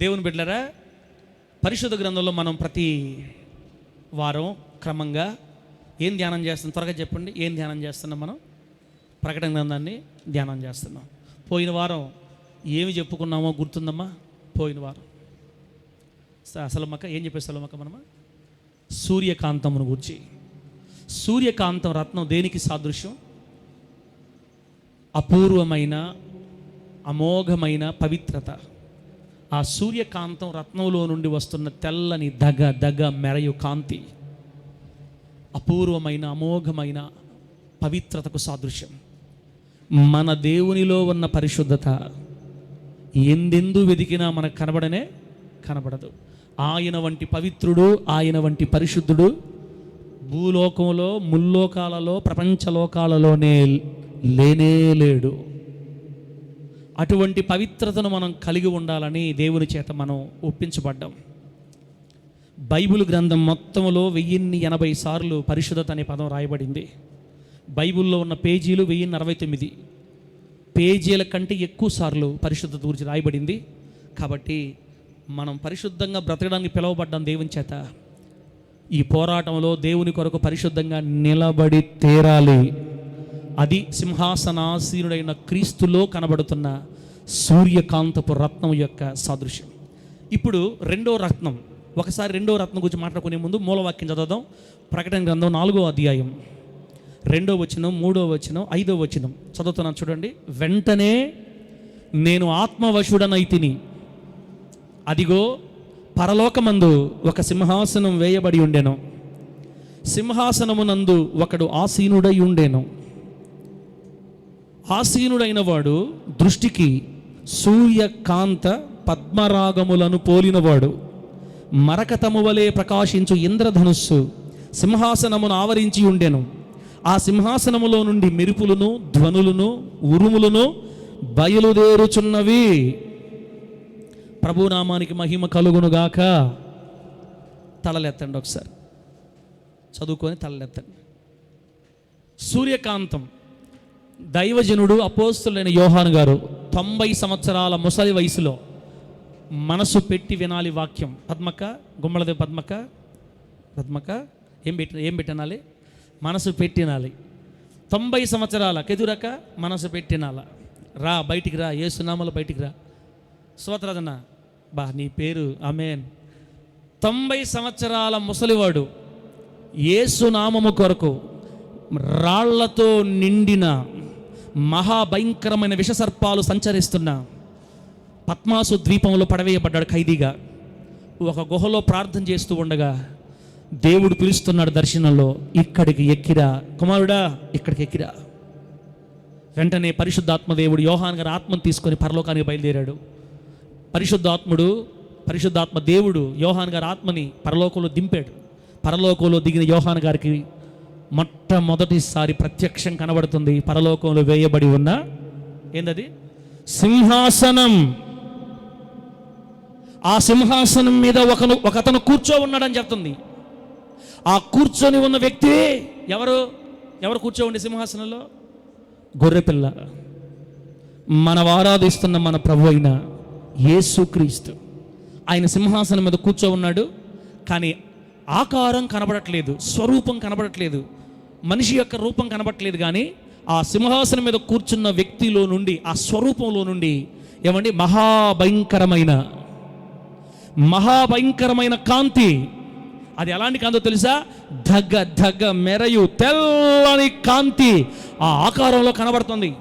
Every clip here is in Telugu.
దేవుని బిడ్డలారా, పరిశుద్ధ గ్రంథంలో మనం ప్రతి వారం క్రమంగా ఏం ధ్యానం చేస్తున్నాం? త్వరగా చెప్పండి. ఏం ధ్యానం చేస్తున్నాం? మనం ప్రకటన గ్రంథాన్ని ధ్యానం చేస్తున్నాం. పోయిన వారం ఏమి చెప్పుకున్నామో గుర్తుందమ్మా? పోయిన వారం ఏం చెప్పేసి మనమా సూర్యకాంతమును గురించి. సూర్యకాంతం రత్నం దేనికి సాదృశ్యం? అపూర్వమైన అమోఘమైన పవిత్రత. ఆ సూర్యకాంతం రత్నంలో నుండి వస్తున్న తెల్లని దగ మెరయు కాంతి అపూర్వమైన అమోఘమైన పవిత్రతకు సాదృశ్యం. మన దేవునిలో ఉన్న పరిశుద్ధత ఎందెందు వెతికినా మనకు కనబడదు. ఆయన వంటి పవిత్రుడు, ఆయన వంటి పరిశుద్ధుడు భూలోకంలో, ముల్లోకాలలో, ప్రపంచలోకాలలోనే లేనేలేడు. అటువంటి పవిత్రతను మనం కలిగి ఉండాలని దేవుని చేత మనం ఒప్పించబడ్డాం. బైబిల్ గ్రంథం మొత్తంలో 1080 సార్లు పరిశుద్ధత అనే పదం రాయబడింది. బైబిల్లో ఉన్న పేజీలు 1069 పేజీల కంటే ఎక్కువ సార్లు పరిశుద్ధత గురించి రాయబడింది. కాబట్టి మనం పరిశుద్ధంగా బ్రతకడానికి పిలువబడ్డాం దేవుని చేత. ఈ పోరాటంలో దేవుని కొరకు పరిశుద్ధంగా నిలబడి తీరాలి. అది సింహాసనాసీనుడైన క్రీస్తులో కనబడుతున్న సూర్యకాంతపు రత్నం యొక్క సాదృశ్యం. ఇప్పుడు రెండో రత్నం. ఒకసారి రెండో రత్నం గురించి మాట్లాడుకునే ముందు మూలవాక్యం చదువుదాం. ప్రకటన గ్రంథం 4వ అధ్యాయం 2వ వచనం, 3వ వచనం, 5వ వచనం చదువుతున్నాను చూడండి. వెంటనే నేను ఆత్మవశుడనైతిని, అదిగో పరలోకమందు ఒక సింహాసనం వేయబడి ఉండెను, సింహాసనమునందు ఒకడు ఆసీనుడై ఉండెను. ఆసీనుడైన వాడు దృష్టికి సూర్యకాంత పద్మరాగములను పోలినవాడు. మరకతము వలె ప్రకాశించు ఇంద్రధనుస్సు సింహాసనమును ఆవరించి ఉండెను. ఆ సింహాసనములో నుండి మెరుపులను, ధ్వనులను, ఉరుములను బయలుదేరుచున్నవి. ప్రభునామానికి మహిమ కలుగునుగాక. తలలెత్తండి ఒకసారి, చదువుకొని తలలెత్తండి. సూర్యకాంతం. దైవజనుడు అపోస్తులైన యోహాను గారు 90 సంవత్సరాల ముసలి వయసులో మనసు పెట్టి వినాలి వాక్యం. పద్మక, గుమ్మలదేవి పద్మక ఏం పెట్టినాలి? మనసు పెట్టినాలి. 90 సంవత్సరాల కెదురక మనసు పెట్టినాల. రా, బయటికి రా, యేసునామములో బయటికి రా. స్తోత్రాదన్న నీ పేరు ఆమేన్. 90 సంవత్సరాల ముసలివాడు యేసునామము కొరకు రాళ్లతో నిండిన మహాభయంకరమైన విషసర్పాలు సంచరిస్తున్న పద్మాసు ద్వీపంలో పడవేయబడ్డాడు ఖైదీగా. ఒక గుహలో ప్రార్థన చేస్తూ ఉండగా దేవుడు పిలుస్తున్నాడు దర్శనంలో, ఇక్కడికి ఎక్కిరా కుమారుడా, ఇక్కడికి ఎక్కిరా. వెంటనే పరిశుద్ధాత్మ దేవుడు యోహాను గారి ఆత్మను తీసుకొని పరలోకానికి బయలుదేరాడు. పరిశుద్ధాత్మ దేవుడు యోహాను గారి ఆత్మని పరలోకంలో దింపాడు. పరలోకంలో దిగిన యోహాను గారికి మొట్టమొదటిసారి ప్రత్యక్షం కనబడుతుంది. పరలోకంలో వేయబడి ఉన్న ఏందది? సింహాసనం. ఆ సింహాసనం మీద ఒకతను కూర్చో ఉన్నాడని చెప్తుంది. ఆ కూర్చొని ఉన్న వ్యక్తి ఎవరు కూర్చో ఉండే సింహాసనంలో? గొర్రెపిల్ల. మనం ఆరాధిస్తున్న మన ప్రభు అయిన యేసుక్రీస్తు. ఆయన సింహాసనం మీద కూర్చో ఉన్నాడు. కానీ ఆకారం కనబడట్లేదు, స్వరూపం కనబడట్లేదు, మనిషి యొక్క రూపం కనబడట్లేదు. కానీ ఆ సింహాసనం మీద కూర్చున్న వ్యక్తిలో నుండి, ఆ స్వరూపంలో నుండి ఏమండి మహాభయంకరమైన కాంతి. అది ఎలాంటి కాంతో తెలుసా? ధగ మెరయు తెల్లని కాంతి ఆ ఆకారంలో కనబడుతుంది.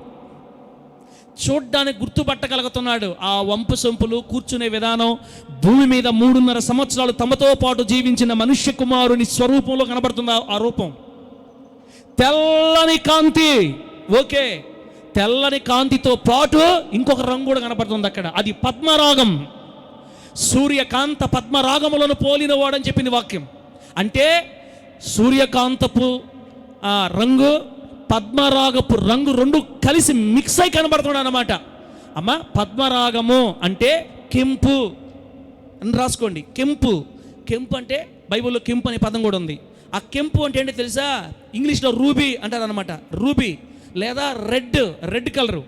చూడ్డానికి గుర్తుపట్టగలుగుతున్నాడు. ఆ వంపు సొంపులు, కూర్చునే విధానం, భూమి మీద 3.5 సంవత్సరాలు తమతో పాటు జీవించిన మనుష్య కుమారుని స్వరూపంలో కనబడుతుంది. ఆ రూపం తెల్లని కాంతి. ఓకే, తెల్లని కాంతితో పాటు ఇంకొక రంగు కూడా కనబడుతుంది అక్కడ. అది పద్మరాగం. సూర్యకాంత పద్మరాగములను పోలిన వాడని చెప్పింది వాక్యం. అంటే సూర్యకాంతపు రంగు, పద్మరాగపు రంగు రెండు కలిసి మిక్స్ అయి కనబడుతున్నాడు అన్నమాట. అమ్మ, పద్మరాగము అంటే కెంపు అని రాసుకోండి. కెంపు అంటే బైబిల్లో కెంపు అనే పదం కూడా ఉంది. ఆ కెంపు అంటే ఏంటో తెలుసా? ఇంగ్లీష్లో రూబీ అంటారు అనమాట. రూబీ లేదా రెడ్ కలరు,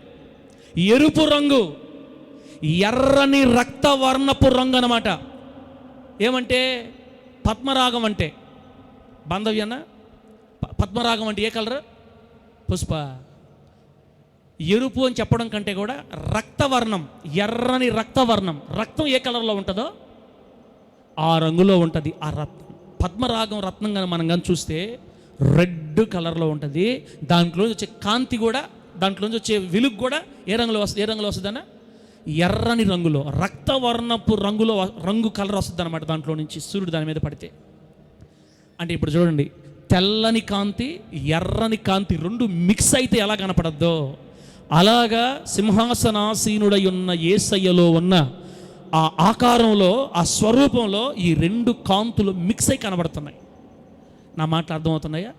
ఎరుపు రంగు. ఎర్రని రక్తవర్ణపు రంగు అన్నమాట. ఏమంటే పద్మరాగం అంటే బాంధవ్యన్న, పద్మరాగం అంటే ఏ కలర్? పుష్ప. ఎరుపు అని చెప్పడం కంటే కూడా రక్తవర్ణం, ఎర్రని రక్తవర్ణం. రక్తం ఏ కలర్లో ఉంటుందో ఆ రంగులో ఉంటుంది ఆ రత్నం. పద్మరాగం రత్నం కానీ మనం కానీ చూస్తే రెడ్ కలర్లో ఉంటుంది. దాంట్లోంచి వచ్చే కాంతి కూడా, దాంట్లోంచి వచ్చే వెలుగు కూడా ఏ రంగులో వస్తుందన్న? ఎర్రని రంగులో, రక్తవర్ణపు రంగు కలర్ వస్తుంది అనమాట దాంట్లో నుంచి, సూర్యుడు దాని మీద పడితే. అంటే ఇప్పుడు చూడండి, తెల్లని కాంతి, ఎర్రని కాంతి రెండు మిక్స్ అయితే ఎలా కనపడద్దో అలాగా సింహాసనాసీనుడై ఉన్న యేసయ్యలో ఉన్న ఆ ఆకారంలో, ఆ స్వరూపంలో ఈ రెండు కాంతులు మిక్స్ అయి కనబడుతున్నాయి. నా మాటలు అర్థమవుతున్నాయా?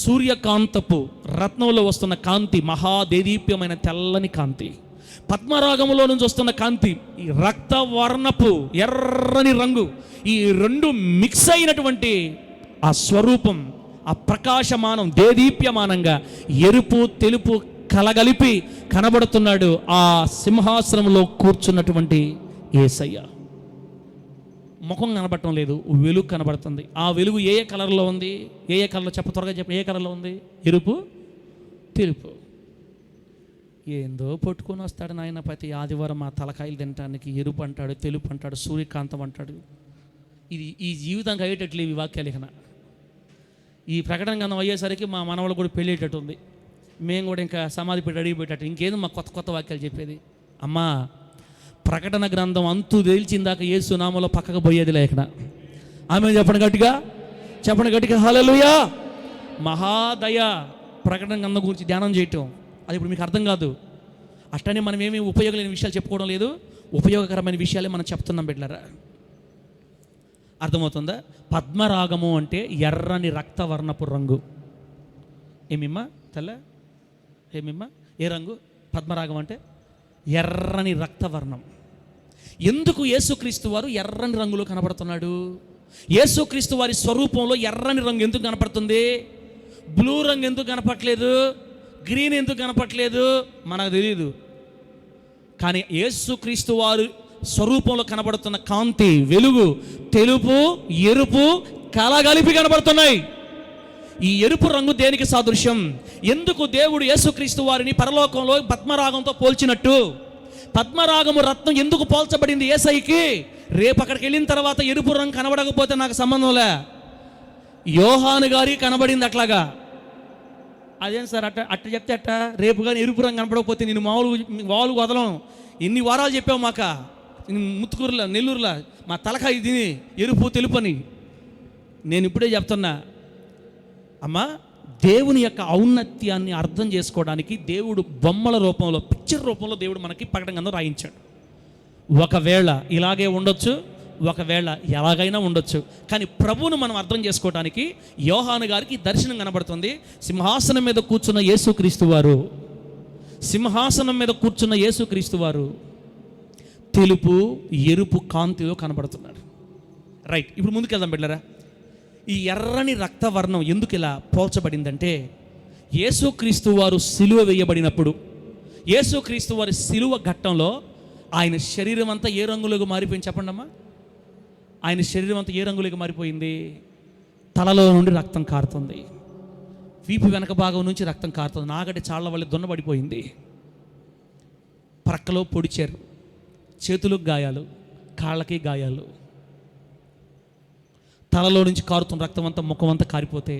సూర్యకాంతపు రత్నంలో వస్తున్న కాంతి మహాదేదీప్యమైన తెల్లని కాంతి, పద్మరాగములో నుంచి వస్తున్న కాంతి ఈ రక్తవర్ణపు ఎర్రని రంగు, ఈ రెండు మిక్స్ అయినటువంటి ఆ స్వరూపం, ఆ ప్రకాశమానం దేదీప్యమానంగా ఎరుపు తెలుపు కలగలిపి కనబడుతున్నాడు ఆ సింహాసనంలో కూర్చున్నటువంటి యేసయ్య. ముఖం కనబడటం లేదు, వెలుగు కనబడుతుంది. ఆ వెలుగు ఏ కలర్లో ఉంది? ఏ కలర్లో త్వరగా చెప్పు. ఏ కలర్లో ఉంది? ఎరుపు తెలుపు. ఏందో పట్టుకొని వస్తాడు నాయన ప్రతి ఆదివారం ఆ తలకాయలు తినటానికి. ఎరుపు అంటాడు, తెలుపు అంటాడు, సూర్యకాంతం అంటాడు. ఇది ఈ జీవితానికి అయ్యేటట్లు ఈ వాక్యాలు. ఇక ఈ ప్రకటన గ్రంథం అయ్యేసరికి మా మనవాళ్ళు కూడా పెళ్ళేటట్టు ఉంది. మేము కూడా ఇంకా సమాధి పెట్టి అడిగిపోయేటట్టు. ఇంకేదో మా కొత్త కొత్త వాక్యాలు చెప్పేది. అమ్మా, ప్రకటన గ్రంథం అంతు తేల్చిందాక యేసు నామములో పక్కకు పోయేది లేక. ఆమె చెప్పండి గట్టిగా హల్లెలూయా. మహాదయ ప్రకటన గ్రంథం గురించి ధ్యానం చేయటం అది ఇప్పుడు మీకు అర్థం కాదు. అట్టనే మనం ఏమీ ఉపయోగం లేని విషయాలు చెప్పుకోవడం లేదు, ఉపయోగకరమైన విషయాలే మనం చెప్తున్నాం బిడ్డలారా. అర్థమవుతుందా? పద్మరాగము అంటే ఎర్రని రక్తవర్ణపు రంగు. ఏమిమ్మా తెల్ల? ఏమిమ్మా ఏ రంగు? పద్మరాగం అంటే ఎర్రని రక్తవర్ణం. ఎందుకు యేసుక్రీస్తు వారు ఎర్రని రంగులో కనబడుతున్నాడు? యేసుక్రీస్తు వారి స్వరూపంలో ఎర్రని రంగు ఎందుకు కనపడుతుంది? బ్లూ రంగు ఎందుకు కనపట్లేదు? గ్రీన్ ఎందుకు కనపట్లేదు? మనకు తెలియదు. కానీ యేసుక్రీస్తు వారు స్వరూపంలో కనబడుతున్న కాంతి, వెలుగు తెలుపు ఎరుపు కలగలిపి కనబడుతున్నాయి. ఈ ఎరుపు రంగు దేనికి సాదృశ్యం? ఎందుకు దేవుడు యేసుక్రీస్తు వారిని పరలోకంలో పద్మరాగంతో పోల్చినట్టు? పద్మరాగము రత్నం ఎందుకు పోల్చబడింది యేసయ్యకి? రేపు అక్కడికి వెళ్ళిన తర్వాత ఎరుపు రంగు కనబడకపోతే నాకు సంబంధంలే. యోహాను గారి కనబడింది అట్లాగా. అదేం సార్ అట్ట చెప్తే అట్ట? రేపు కానీ ఎరుపు రంగు కనపడకపోతే నేను మామూలు వదలను. ఎన్ని వారాలు చెప్పావు మాక, ముత్తుకూరులా నెల్లూరులా మా తలకాయ తిని ఎరుపు తెలుపని. నేను ఇప్పుడే చెప్తున్నా అమ్మా, దేవుని యొక్క ఔన్నత్యాన్ని అర్థం చేసుకోవడానికి దేవుడు బొమ్మల రూపంలో, పిక్చర్ రూపంలో దేవుడు మనకి ప్రకటన గ్రంథం రాయించాడు. ఒకవేళ ఇలాగే ఉండొచ్చు, ఒకవేళ ఎలాగైనా ఉండొచ్చు. కానీ ప్రభువును మనం అర్థం చేసుకోవడానికి యోహాను గారికి దర్శనం కనబడుతుంది. సింహాసనం మీద కూర్చున్న యేసుక్రీస్తు వారు, సింహాసనం మీద కూర్చున్న యేసుక్రీస్తు వారు తెలుపు ఎరుపు కాంతిలో కనబడుతున్నాడు. రైట్, ఇప్పుడు ముందుకెళ్దాం బిడ్డలారా. ఈ ఎర్రని రక్తవర్ణం ఎందుకు ఇలా పోల్చబడిందంటే, యేసుక్రీస్తు వారు సిలువ వేయబడినప్పుడు, యేసుక్రీస్తు వారి సిలువ ఘట్టంలో ఆయన శరీరం అంతా ఏ రంగులోకి మారిపోయింది చెప్పండి అమ్మా? ఆయన శరీరం అంతా ఏ రంగులోకి మారిపోయింది? తలలో నుండి రక్తం కారుతుంది, వీపు వెనక భాగం నుంచి రక్తం కారుతుంది, నాగటి చాళ్ల వల్ల దున్నబడిపోయింది, ప్రక్కలో పొడిచారు, చేతులకు గాయాలు, కాళ్ళకి గాయాలు, తలలో నుంచి కారుతున్న రక్తం అంతా ముఖం అంతా కారిపోతే,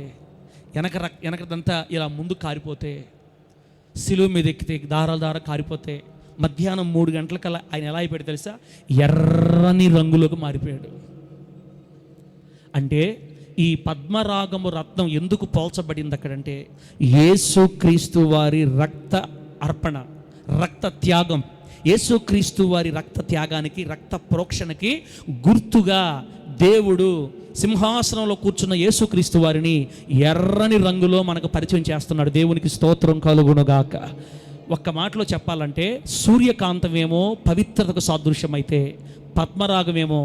వెనకదంతా ఇలా ముందు కారిపోతే, సిలువ మీద ఎక్కితే దారాలు కారిపోతే, మధ్యాహ్నం 3 గంటలకల్లా ఆయన ఎలా అయిపోయాడు తెలుసా? ఎర్రని రంగులోకి మారిపోయాడు. అంటే ఈ పద్మరాగము రత్నం ఎందుకు పోల్చబడింది అక్కడంటే, యేసుక్రీస్తు వారి రక్త అర్పణ, రక్త త్యాగం, యేసుక్రీస్తు వారి రక్త త్యాగానికి, రక్త ప్రోక్షణకి గుర్తుగా దేవుడు సింహాసనంలో కూర్చున్న యేసుక్రీస్తు వారిని ఎర్రని రంగులో మనకు పరిచయం చేస్తున్నాడు. దేవునికి స్తోత్రం కలుగునుగాక. ఒక్క మాటలో చెప్పాలంటే, సూర్యకాంతమేమో పవిత్రతకు సాదృశ్యమైతే, పద్మరాగమేమో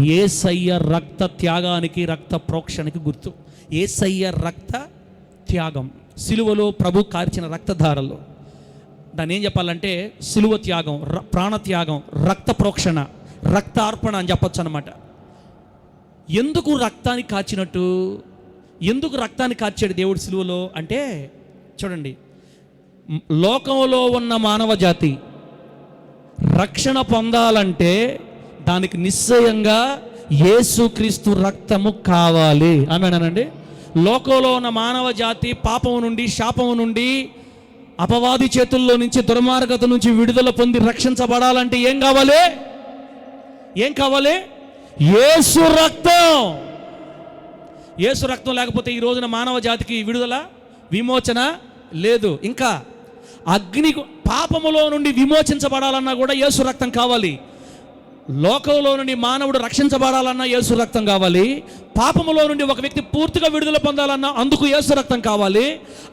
యేసయ్య రక్త త్యాగానికి, రక్త ప్రోక్షణకి గుర్తు. యేసయ్య రక్త త్యాగం, సిలువలో ప్రభు కార్చిన రక్తధారలు, దాన్ని ఏం చెప్పాలంటే సిలువ త్యాగం, ప్రాణత్యాగం, రక్త ప్రోక్షణ, రక్తార్పణ అని చెప్పొచ్చు అనమాట. ఎందుకు రక్తాన్ని కాచినట్టు, ఎందుకు రక్తాన్ని కార్చాడు దేవుడు సిలువలో అంటే, చూడండి, లోకంలో ఉన్న మానవ జాతి రక్షణ పొందాలంటే దానికి నిశ్చయంగా యేసుక్రీస్తు రక్తము కావాలి. ఆమేనండి. లోకంలో ఉన్న మానవ జాతి పాపము నుండి, శాపము నుండి, అపవాది చేతుల్లో నుంచి, దుర్మార్గత నుంచి విడుదల పొంది రక్షించబడాలంటే ఏం కావాలి? ఏం కావాలి? యేసు రక్తం. యేసు రక్తం లేకపోతే ఈ రోజున మానవ జాతికి విడుదల, విమోచన లేదు. ఇంకా అగ్ని, పాపములో నుండి విమోచించబడాలన్నా కూడా యేసు రక్తం కావాలి. లోకంలో నుండి మానవుడు రక్షించబడాలన్నా యేసు రక్తం కావాలి. పాపములో నుండి ఒక వ్యక్తి పూర్తిగా విడుదల పొందాలన్నా అందుకు యేసు రక్తం కావాలి.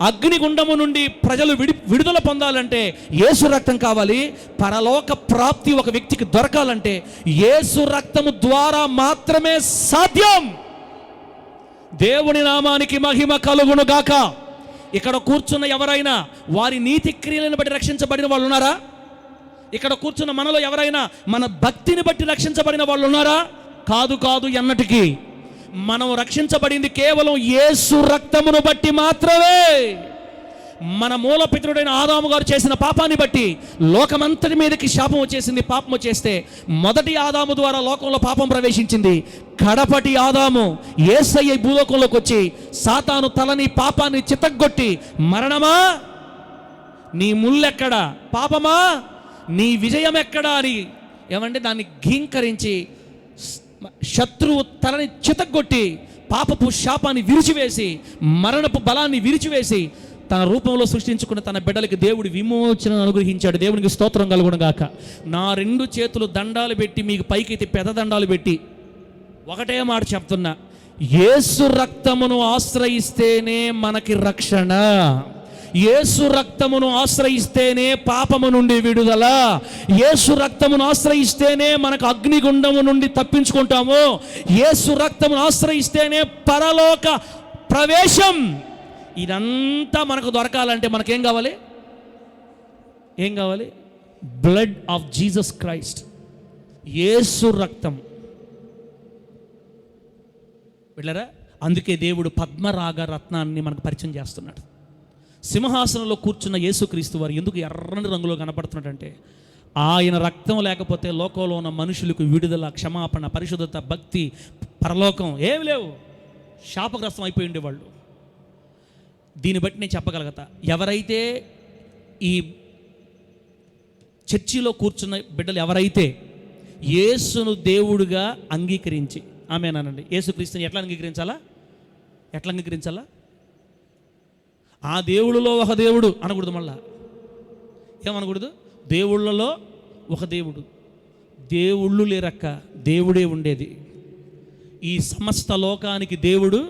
అగ్నిగుండము నుండి ప్రజలు విడుదల పొందాలంటే యేసు రక్తం కావాలి. పరలోక ప్రాప్తి ఒక వ్యక్తికి దొరకాలంటే యేసు రక్తము ద్వారా మాత్రమే సాధ్యం. దేవుని నామానికి మహిమ కలుగును గాక. ఇక్కడ కూర్చున్న ఎవరైనా వారి నీతి క్రియలను బట్టి రక్షించబడిన వాళ్ళు ఉన్నారా? ఇక్కడ కూర్చున్న మనలో ఎవరైనా మన భక్తిని బట్టి రక్షించబడిన వాళ్ళు ఉన్నారా? కాదు, కాదు ఎన్నటికీ. మనం రక్షించబడింది కేవలం యేసు రక్తమును బట్టి మాత్రమే. మన మూలపితరుడైన ఆదాము గారు చేసిన పాపాన్ని బట్టి లోకమంతటి మీదకి శాపం వచ్చేసింది. పాపం వచ్చేస్తే మొదటి ఆదాము ద్వారా లోకంలో పాపం ప్రవేశించింది. కడపటి ఆదాము యేసయ్య భూలోకంలోకి వచ్చి సాతాను తలని, పాపాన్ని చితగ్గొట్టి, మరణమా నీ ముల్లెక్కడా, పాపమా నీ విజయం ఎక్కడా అని ఏమంటే దాన్ని ఘీంకరించి శత్రువు తలని చితగ్గొట్టి పాపపు శాపాన్ని విరిచివేసి, మరణపు బలాన్ని విరిచివేసి తన రూపంలో సృష్టించుకున్న తన బిడ్డలకి దేవుడు విమోచనను అనుగ్రహించాడు. దేవునికి స్తోత్రం కలుగును గాక. నా 2 చేతులు దండాలు పెట్టి మీకు పైకి పెద్ద దండాలు పెట్టి ఒకటే మాట చెప్తున్నా, యేసు రక్తమును ఆశ్రయిస్తేనే మనకి రక్షణ. యేసు రక్తమును ఆశ్రయిస్తేనే పాపము నుండి విడుదల. యేసు రక్తమును ఆశ్రయిస్తేనే మనకు అగ్నిగుండము నుండి తప్పించుకుంటాము. యేసు రక్తమును ఆశ్రయిస్తేనే పరలోక ప్రవేశం. ఇదంతా మనకు దొరకాలంటే మనకేం కావాలి? ఏం కావాలి? బ్లడ్ ఆఫ్ జీసస్ క్రైస్ట్, యేసు రక్తం. వెళ్ళరా? అందుకే దేవుడు పద్మరాగ రత్నాన్ని మనకు పరిచయం చేస్తున్నాడు. సింహాసనంలో కూర్చున్న యేసుక్రీస్తు వారు ఎందుకు ఎర్రని రంగులో కనపడుతున్నాడంటే ఆయన రక్తం లేకపోతే లోకంలో ఉన్న మనుషులకు విడుదల, క్షమాపణ, పరిశుద్ధత, భక్తి, పరలోకం ఏమి లేవు. శాపగ్రస్తం అయిపోయి ఉండేవాళ్ళు. దీన్ని బట్టి నేను చెప్పగలుగుతా, ఎవరైతే ఈ చర్చిలో కూర్చున్న బిడ్డలు ఎవరైతే యేసును దేవుడుగా అంగీకరించి, ఆమేనండి, యేసుక్రీస్తుని ఎట్లా అంగీకరించాలా? ఎట్లా అంగీకరించాలా? ఆ దేవుళ్ళలో ఒక దేవుడు అనకూడదు. మళ్ళా ఏమనకూడదు? దేవుళ్ళలో ఒక దేవుడు. దేవుళ్ళు లేరక్క, దేవుడే ఉండేది. ఈ సమస్త లోకానికి దేవుడు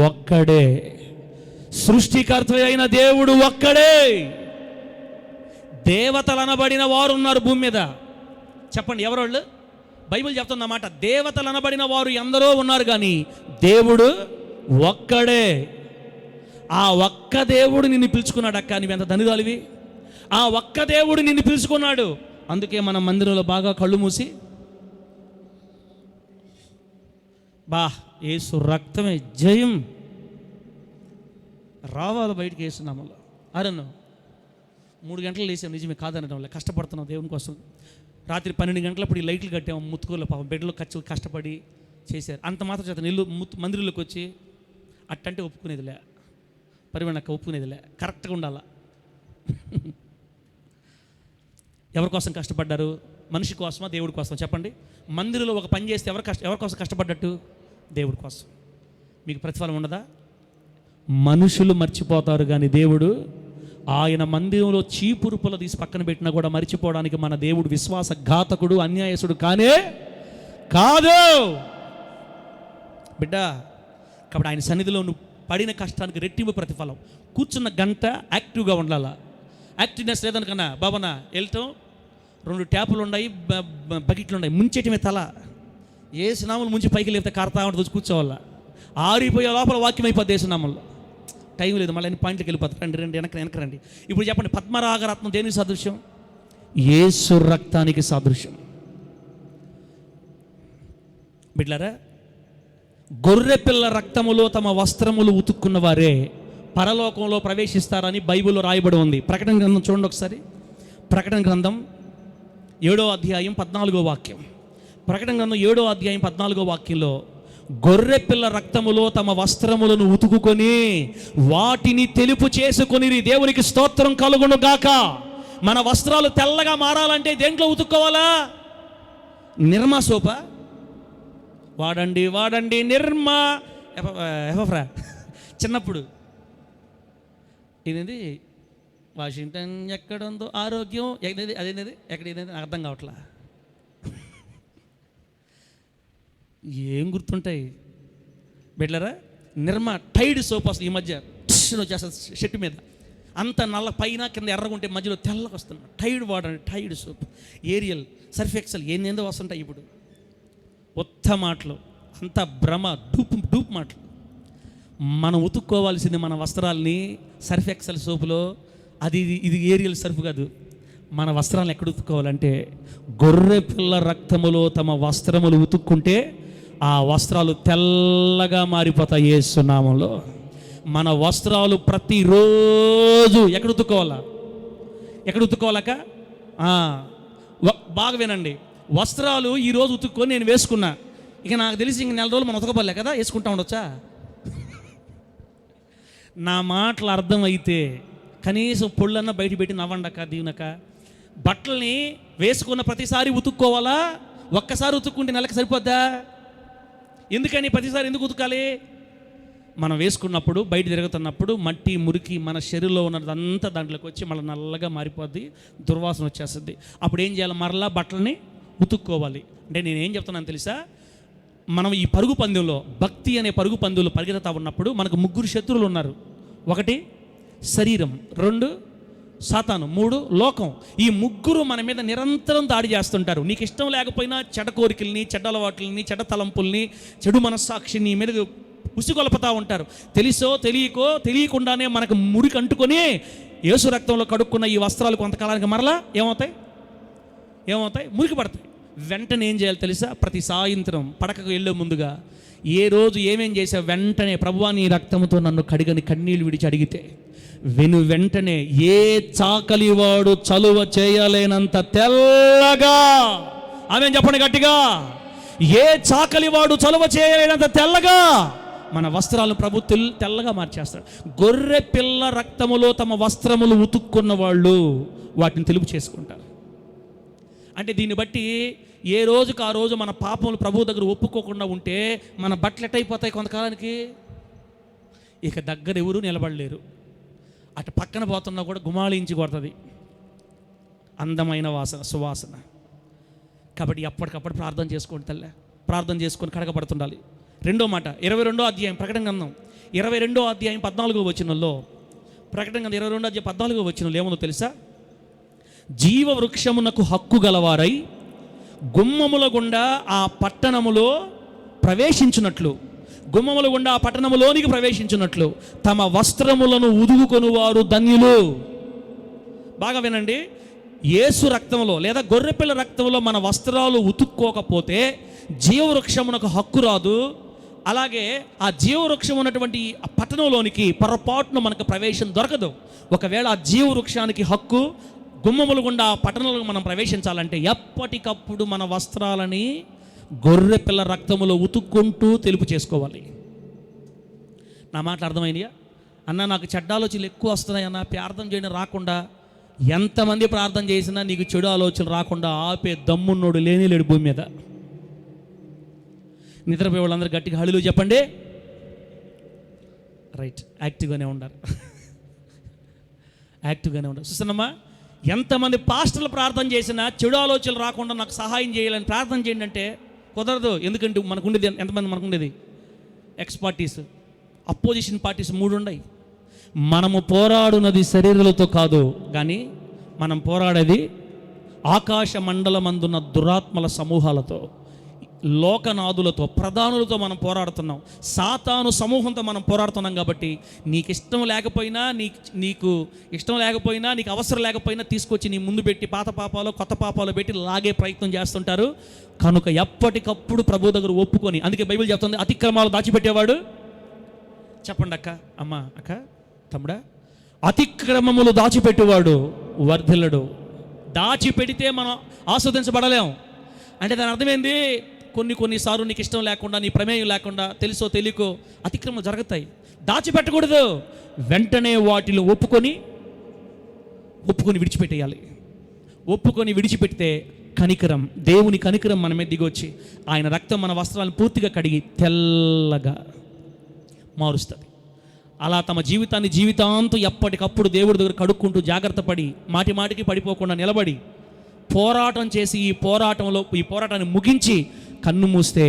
ఒక్కడే. సృష్టికర్త అయిన దేవుడు ఒక్కడే. దేవతలు అనబడిన వారు ఉన్నారు భూమి మీద. చెప్పండి ఎవరోళ్ళు? బైబిల్ చెప్తున్నమాట, దేవతలు అనబడిన వారు ఎందరో ఉన్నారు, కానీ దేవుడు ఒక్కడే. ఆ ఒక్క దేవుడు నిన్ను పిలుచుకున్నాడు అక్క. నువ్వెంత ధనిదాలివి. ఆ ఒక్క దేవుడు నిన్ను పిలుచుకున్నాడు. అందుకే మన మందిరంలో బాగా కళ్ళు మూసి యేసు రక్తమే జయం రావాలి బయటికి వేస్తున్నామల్లో. అరను 3 గంటలు లేసాం, నిజమే కాదనడం వల్ల కష్టపడుతున్నాం దేవుని కోసం. రాత్రి 12 గంటలప్పుడు ఈ లైట్లు కట్టాము. ముత్తుకోళ్ళు పాపం బెడ్లో కష్టపడి చేశారు. అంత మాత్రం చేత నీళ్ళు మందిరంలోకి వచ్చి అట్టంటే ఒప్పుకునేదిలే, పరిమాణక్క ఒప్పుకునేదిలే. కరెక్ట్గా ఉండాలా. ఎవరి కోసం కష్టపడ్డారు? మనిషి కోసమా, దేవుడి కోసం? చెప్పండి. మందిరంలో ఒక పని చేస్తే ఎవరి కోసం కష్టపడ్డట్టు? దేవుడి కోసం. మీకు ప్రతిఫలం ఉండదా? మనుషులు మర్చిపోతారు, కానీ దేవుడు ఆయన మందిరంలో చీపురుపుల తీసి పక్కన పెట్టినా కూడా మర్చిపోవడానికి మన దేవుడు విశ్వాసఘాతకుడు, అన్యాయసుడు కానే కాదు బిడ్డ. కాబట్టి ఆయన సన్నిధిలో నువ్వు పడిన కష్టానికి రెట్టింపు ప్రతిఫలం. కూర్చున్న గంట యాక్టివ్గా ఉండాలా. యాక్టివ్నెస్ లేదనుకన్నా బాబనా వెళ్తాం, 2 ట్యాపులు ఉన్నాయి, బకెట్లు ఉన్నాయి, ముంచేయటమే తల. ఏ సునాములు ముంచి పైకి లేపితే కారుతా ఉంటుంది, కూర్చోవాలా. ఆరిపోయే లోపల వాక్యం అయిపోద్ది ఏ సునామంలో. టైం లేదు, మళ్ళీ పాయింట్కి వెళ్ళిపోతారు. రండి వెనక్కి రండి. ఇప్పుడు చెప్పండి, పద్మరాగరత్నం దేనికి సాదృశ్యం? యేసు రక్తానికి సాదృశ్యం. బిడ్లారా, గొర్రె పిల్ల రక్తములో తమ వస్త్రములు ఉతుక్కున్న వారే పరలోకంలో ప్రవేశిస్తారని బైబిల్లో రాయబడి ఉంది. ప్రకటన గ్రంథం చూడండి ఒకసారి. ప్రకటన గ్రంథం 7వ అధ్యాయం 14వ వాక్యం. ప్రకటన గ్రంథం 7వ అధ్యాయం 14వ వాక్యంలో, గొర్రె పిల్ల రక్తములో తమ వస్త్రములను ఉతుకుకొని వాటిని తెలుపు చేసుకొని దేవునికి స్తోత్రం కలుగును గాక. మన వస్త్రాలు తెల్లగా మారాలంటే దేంట్లో ఉతుక్కోవాలా? నిర్మా సోపా వాడండి నిర్మా ఎఫ్రా. చిన్నప్పుడు ఇదేంది, వాషింగ్టన్ ఎక్కడుందో ఆరోగ్యం అదేంది ఎక్కడ ఏదైంది అర్థం కావట్లా. ఏం గుర్తుంటాయి బిడ్డలారా? నిర్మా టైడ్ సోప్ వస్తుంది ఈ మధ్య, వచ్చేస్తుంది షర్ట్ మీద, అంత నల్ల పైన కింద ఎర్రగుంటే మధ్యలో తెల్లగా వస్తుంది. టైడ్ వాడండి, Tide soap, Ariel, Surf Excel, ఏందేందో వస్తుంటాయి ఇప్పుడు. ఒత్త మాటలు, అంత భ్రమ, డూప్ మాటలు. మనం ఉతుక్కోవాల్సింది మన వస్త్రాలని సర్ఫ్ ఎక్సెల్ సోపులో, ఇది ఏరియల్ సర్ఫ్ కాదు. మన వస్త్రాలను ఎక్కడ ఉతుక్కోవాలంటే గొర్రె పిల్ల రక్తములో తమ వస్త్రములు ఉతుక్కుంటే ఆ వస్త్రాలు తెల్లగా మారిపోతాయి యేసు నామములో. మన వస్త్రాలు ప్రతిరోజు ఎక్కడ ఉతుక్కోవాలక? బాగా వినండి, వస్త్రాలు ఈరోజు ఉతుక్కొని నేను వేసుకున్నా, ఇక నాకు తెలిసి ఇంక నెల రోజులు మనం ఉతకబడలే కదా, వేసుకుంటా ఉండొచ్చా? నా మాటలు అర్థమైతే కనీసం పొళ్ళన్నా బయట పెట్టి నవ్వండక దీవనక. బట్టల్ని వేసుకున్న ప్రతిసారి ఉతుక్కోవాలా? ఒక్కసారి ఉతుక్కుంటే నెలకు సరిపోద్దా? ఎందుకని ప్రతిసారి ఎందుకు ఉతకాలి? మనం వేసుకున్నప్పుడు బయట తిరుగుతున్నప్పుడు మట్టి మురికి మన శరీరంలో ఉన్నదంతా దాంట్లోకి వచ్చి మళ్ళీ నల్లగా మారిపోద్ది, దుర్వాసన వచ్చేస్తుంది. అప్పుడు ఏం చేయాలి? మరలా బట్టలని ఉతుక్కోవాలి. అంటే నేనేం చెప్తున్నాను తెలుసా? మనం ఈ పరుగు పందెంలో, భక్తి అనే పరుగు పందెంలో పరిగెత్తుతా ఉన్నప్పుడు మనకు 3 శత్రువులు ఉన్నారు. 1 శరీరం, 2 సాతాను, 3 లోకం. ఈ 3 మన మీద నిరంతరం దాడి చేస్తుంటారు. నీకు ఇష్టం లేకపోయినా చెడ్డ కోరికల్ని, చెడ్డ అలవాట్లని, చెడ్డ తలంపుల్ని, చెడు మనస్సాక్షిని నీ మీద ఉసిగొల్పుతూ ఉంటారు. తెలుసో తెలియకుండానే మనకు మురికి అంటుకొని యేసు రక్తంలో కడుక్కున్న ఈ వస్త్రాలు కొంతకాలానికి మరలా ఏమవుతాయి? మురికి పడతాయి. వెంటనే ఏం చేయాలి తెలుసా? ప్రతి సాయంత్రం పడకకు వెళ్ళే ముందుగా ఏ రోజు ఏమేం చేసా, వెంటనే ప్రభువా నీ రక్తంతో నన్ను కడిగని కన్నీళ్ళు విడిచి అడిగితే వెంటనే ఏ చాకలివాడు చలువ చేయలేనంత తెల్లగా, ఆమె చెప్పండి గట్టిగా, ఏ చాకలివాడు చలువ చేయలేనంత తెల్లగా మన వస్త్రాలను ప్రభు తెల్లగా మార్చేస్తాడు. గొర్రె పిల్ల రక్తములో తమ వస్త్రములు ఉతుక్కున్న వాళ్ళు వాటిని తెలుపు చేసుకుంటారు. అంటే దీన్ని బట్టి ఏ రోజుకు ఆ రోజు మన పాపములు ప్రభు దగ్గర ఒప్పుకోకుండా ఉంటే మన బట్టలు ఎట్టయిపోతాయి కొంతకాలానికి? ఇక దగ్గర ఎవరు నిలబడలేరు. అటు పక్కన పోతున్నా కూడా గుమాళించి కొడుతుంది అందమైన సువాసన. కాబట్టి ఎప్పటికప్పుడు ప్రార్థన చేసుకోండి తల్లే, ప్రార్థన చేసుకొని కడగబడుతుండాలి. 2వ మాట 22వ అధ్యాయం ప్రకటన గ్రంథం 22వ అధ్యాయం 14వ వచనంలో, ప్రకటన గ్రంథం 22వ అధ్యాయం 14వ వచనంలో ఏముందో తెలుసా? జీవ వృక్షమునకు హక్కు గలవారై గుమ్మముల గుండా ఆ పట్టణములో ప్రవేశించున్నట్లు, గుమ్మముల గుండా ఆ పట్టణములోనికి ప్రవేశించున్నట్లు తమ వస్త్రములను ఉదుగుకొని వారు ధన్యులు. బాగా వినండి, యేసు రక్తంలో లేదా గొర్రెపిల్ల రక్తంలో మన వస్త్రాలు ఉతుక్కోకపోతే జీవవృక్షమునకు హక్కు రాదు. అలాగే ఆ జీవవృక్షం ఉన్నటువంటి ఆ పట్టణంలోనికి పొరపాటున మనకు ప్రవేశం దొరకదు. ఒకవేళ ఆ జీవవృక్షానికి హక్కు, గుమ్మములు గుండా ఆ పట్టణంలో మనం ప్రవేశించాలంటే ఎప్పటికప్పుడు మన వస్త్రాలని గొర్రె పిల్ల రక్తములో ఉతుక్కుంటూ తెలుపు చేసుకోవాలి. నా మాటలు అర్థమైనయా? అన్న నాకు చెడ్డ ఆలోచనలు ఎక్కువ వస్తున్నాయి అన్న, ప్రార్థన చేయడం రాకుండా, ఎంతమంది ప్రార్థన చేసినా నీకు చెడు ఆలోచనలు రాకుండా ఆపే దమ్మున్నోడు లేడు భూమి మీద. నిద్రపోయే వాళ్ళందరూ గట్టిగా హళులు చెప్పండి. రైట్, యాక్టివ్గానే ఉండాలి, యాక్టివ్గానే ఉండాలి. చూస్తున్నామ్మా, ఎంతమంది పాస్టర్లు ప్రార్థన చేసినా చెడు ఆలోచనలు రాకుండా నాకు సహాయం చేయాలని ప్రార్థన చేయండి అంటే కుదరదు. ఎందుకంటే మనకుండేది ఎంతమంది? మనకుండేది ఎక్స్ పార్టీస్, అపోజిషన్ పార్టీస్ 3 ఉన్నాయి. మనము పోరాడునది శరీరాలతో కాదు, కానీ మనం పోరాడేది ఆకాశ మండలమందున్న దురాత్మల సమూహాలతో. లోకనాథులతో, ప్రధానులతో మనం పోరాడుతున్నాం. సాతాను సమూహంతో మనం పోరాడుతున్నాం. కాబట్టి నీకు ఇష్టం లేకపోయినా, నీకు ఇష్టం లేకపోయినా, నీకు అవసరం లేకపోయినా తీసుకొచ్చి నీ ముందు పెట్టి పాత పాపాలు కొత్త పాపాలు పెట్టి లాగే ప్రయత్నం చేస్తుంటారు. కనుక ఎప్పటికప్పుడు ప్రభు దగ్గర ఒప్పుకొని, అందుకే బైబిల్ చెప్తుంది అతిక్రమాలు దాచిపెట్టేవాడు, చెప్పండి అక్క, అమ్మ, అక్క, తమ్ముడా, అతిక్రమములు దాచిపెట్టేవాడు వర్ధిల్లడు. దాచిపెడితే మనం ఆస్వాదించబడలేం. అంటే దాని అర్థమైంది, కొన్నిసార్లు నీకు ఇష్టం లేకుండా, నీ ప్రమేయం లేకుండా, తెలుసో తెలియకో అతిక్రమలు జరుగుతాయి. దాచిపెట్టకూడదు. వెంటనే వాటిలో ఒప్పుకొని విడిచిపెట్టేయాలి. ఒప్పుకొని విడిచిపెడితే కనికరం, దేవుని కనికరం మన మీద దిగొచ్చి ఆయన రక్తం మన వస్త్రాలను పూర్తిగా కడిగి తెల్లగా మారుస్తుంది. అలా తమ జీవితాంతం ఎప్పటికప్పుడు దేవుడి దగ్గర కడుక్కుంటూ జాగ్రత్త పడి మాటికి పడిపోకుండా నిలబడి పోరాటం చేసి ఈ పోరాటాన్ని ముగించి కన్ను మూస్తే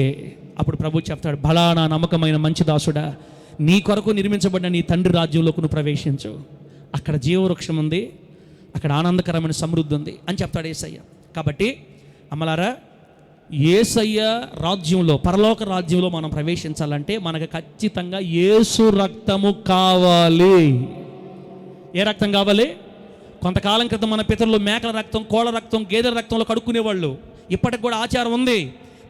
అప్పుడు ప్రభు చెప్తాడు, బలానా నమ్మకమైన మంచి దాసుడా, నీ కొరకు నిర్మించబడిన నీ తండ్రి రాజ్యంలోకి నువ్వు ప్రవేశించు. అక్కడ జీవవృక్షం ఉంది, అక్కడ ఆనందకరమైన సమృద్ధి ఉంది అని చెప్తాడు యేసయ్య. కాబట్టి అమ్మలారా, యేసయ్య రాజ్యంలో, పరలోక రాజ్యంలో మనం ప్రవేశించాలంటే మనకు ఖచ్చితంగా యేసు రక్తము కావాలి. ఏ రక్తం కావాలి? కొంతకాలం క్రితం మన పితరులు మేకల రక్తం, కోళ్ళ రక్తం, గేదెల రక్తంలో కడుక్కునేవాళ్ళు. ఇప్పటికి కూడా ఆచారం ఉంది.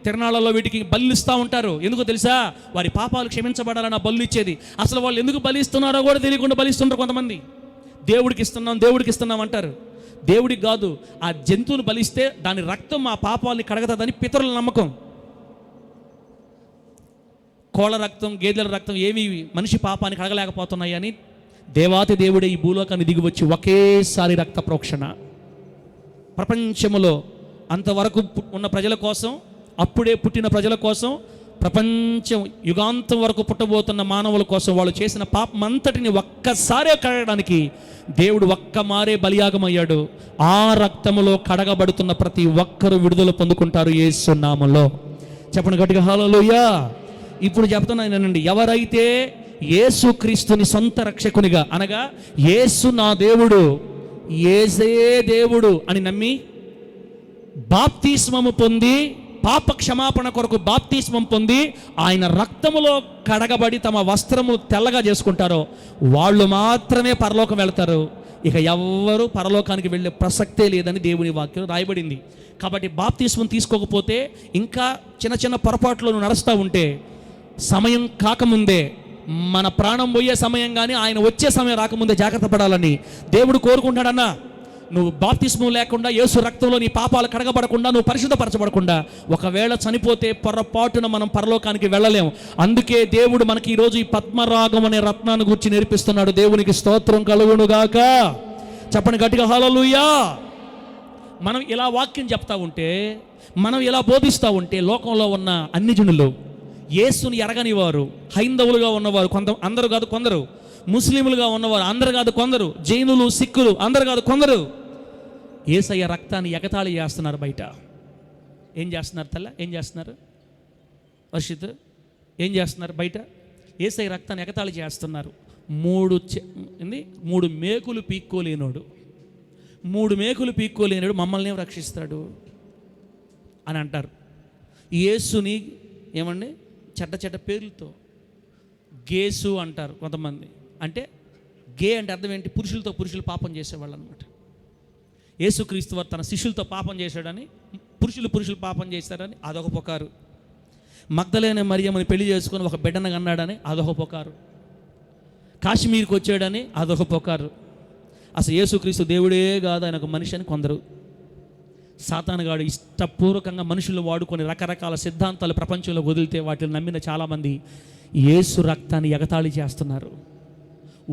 తిరణాలలో వీటికి బలు ఇస్తూ ఉంటారు. ఎందుకో తెలుసా? వారి పాపాలు క్షమించబడాలని బలు ఇచ్చేది. అసలు వాళ్ళు ఎందుకు బలిస్తున్నారో కూడా తెలియకుండా బలిస్తుంటారు కొంతమంది. దేవుడికి ఇస్తున్నాం అంటారు. దేవుడికి కాదు, ఆ జంతువుని బలిస్తే దాని రక్తం మా పాపాలని కడగతుందని పితరుల నమ్మకం. కోళ్ళ రక్తం, గేదెల రక్తం ఏవి మనిషి పాపాన్ని కడగలేకపోతున్నాయి అని దేవాతి దేవుడే ఈ భూలోకాన్ని దిగివచ్చి ఒకేసారి రక్త ప్రోక్షణ ప్రపంచములో అంతవరకు ఉన్న ప్రజల కోసం, అప్పుడే పుట్టిన ప్రజల కోసం, ప్రపంచం యుగాంతం వరకు పుట్టబోతున్న మానవుల కోసం వాళ్ళు చేసిన పాపమంతటిని ఒక్కసారే కడగడానికి దేవుడు ఒక్కమారే బలియాగమయ్యాడు. ఆ రక్తములో కడగబడుతున్న ప్రతి ఒక్కరూ విడుదల పొందుకుంటారు యేసు నామములో. చెప్పండి గట్టిగా హల్లెలూయా. ఇప్పుడు చెప్తున్నానండి, ఎవరైతే యేసు క్రీస్తుని సొంత రక్షకునిగా, అనగా యేసు నా దేవుడు, యేసే దేవుడు అని నమ్మి బాప్తిస్మము పొంది, పాప క్షమాపణ కొరకు బాప్తిస్మం పొంది ఆయన రక్తములో కడగబడి తమ వస్త్రము తెల్లగా చేసుకుంటారో వాళ్ళు మాత్రమే పరలోకం వెళ్తారు. ఇక ఎవ్వరూ పరలోకానికి వెళ్ళే ప్రసక్తే లేదని దేవుని వాక్యం రాయబడింది. కాబట్టి బాప్తిస్మం తీసుకోకపోతే, ఇంకా చిన్న పొరపాట్లు నడుస్తూ ఉంటే, సమయం కాకముందే, మన ప్రాణం పోయే సమయం కానీ ఆయన వచ్చే సమయం రాకముందే జాగ్రత్త పడాలని దేవుడు కోరుకుంటాడన్నా. నువ్వు బాప్తిస్మం లేకుండా, యేసు రక్తంలో నీ పాపాలు కడగబడకుండా, నువ్వు పరిశుద్ధపరచబడకుండా ఒకవేళ చనిపోతే పొరపాటున మనం పరలోకానికి వెళ్ళలేం. అందుకే దేవుడు మనకి ఈరోజు ఈ పద్మరాగం అనే రత్నాన్ని గురించి నేర్పిస్తున్నాడు. దేవునికి స్తోత్రం కలుగునుగాక. చెప్పండి గట్టిగా హల్లెలూయా. మనం ఇలా వాక్యం చెప్తా ఉంటే, మనం ఇలా బోధిస్తూ ఉంటే, లోకంలో ఉన్న అన్ని జనులు, యేసుని ఎరగని వారు, హైందవులుగా ఉన్నవారు, అందరూ కాదు కొందరు, ముస్లింలుగా ఉన్నవారు అందరు కాదు కొందరు, జైనులు, సిక్కులు అందరు కాదు కొందరు, యేసయ్య రక్తాన్ని ఎగతాళి చేస్తున్నారు. బయట ఏం చేస్తున్నారు? ఏం చేస్తున్నారు? వర్షిత్ ఏం చేస్తున్నారు? బయట యేసయ్య రక్తాన్ని ఎగతాళి చేస్తున్నారు. మూడు మేకులు పీక్కోలేనోడు, మమ్మల్ని రక్షిస్తాడు అని అంటారు. యేసుని ఏమండి చెడ్డ పేర్లతో గేసు అంటారు కొంతమంది. అంటే గే అంటే అర్థం ఏంటి? పురుషులు పాపం చేసేవాళ్ళు అనమాట. యేసుక్రీస్తు వారు తన శిష్యులతో పాపం చేశాడని, పురుషులు పాపం చేశారని అదొక పొకారు. మగ్దలేనే మరియమ్మని పెళ్లి చేసుకొని ఒక బిడ్డను కన్నాడని అదొక పొకారు. కాశ్మీర్కి వచ్చాడని అదొక పొకారు. అసలు యేసుక్రీస్తు దేవుడే కాదు, ఆయన ఒక మనిషి అని కొందరు. సాతానుగాడు ఇష్టపూర్వకంగా మనుషులు వాడుకొని రకరకాల సిద్ధాంతాలు ప్రపంచంలో వదిలితే వాటిని నమ్మిన చాలామంది యేసు రక్తాన్ని ఎగతాళి చేస్తున్నారు.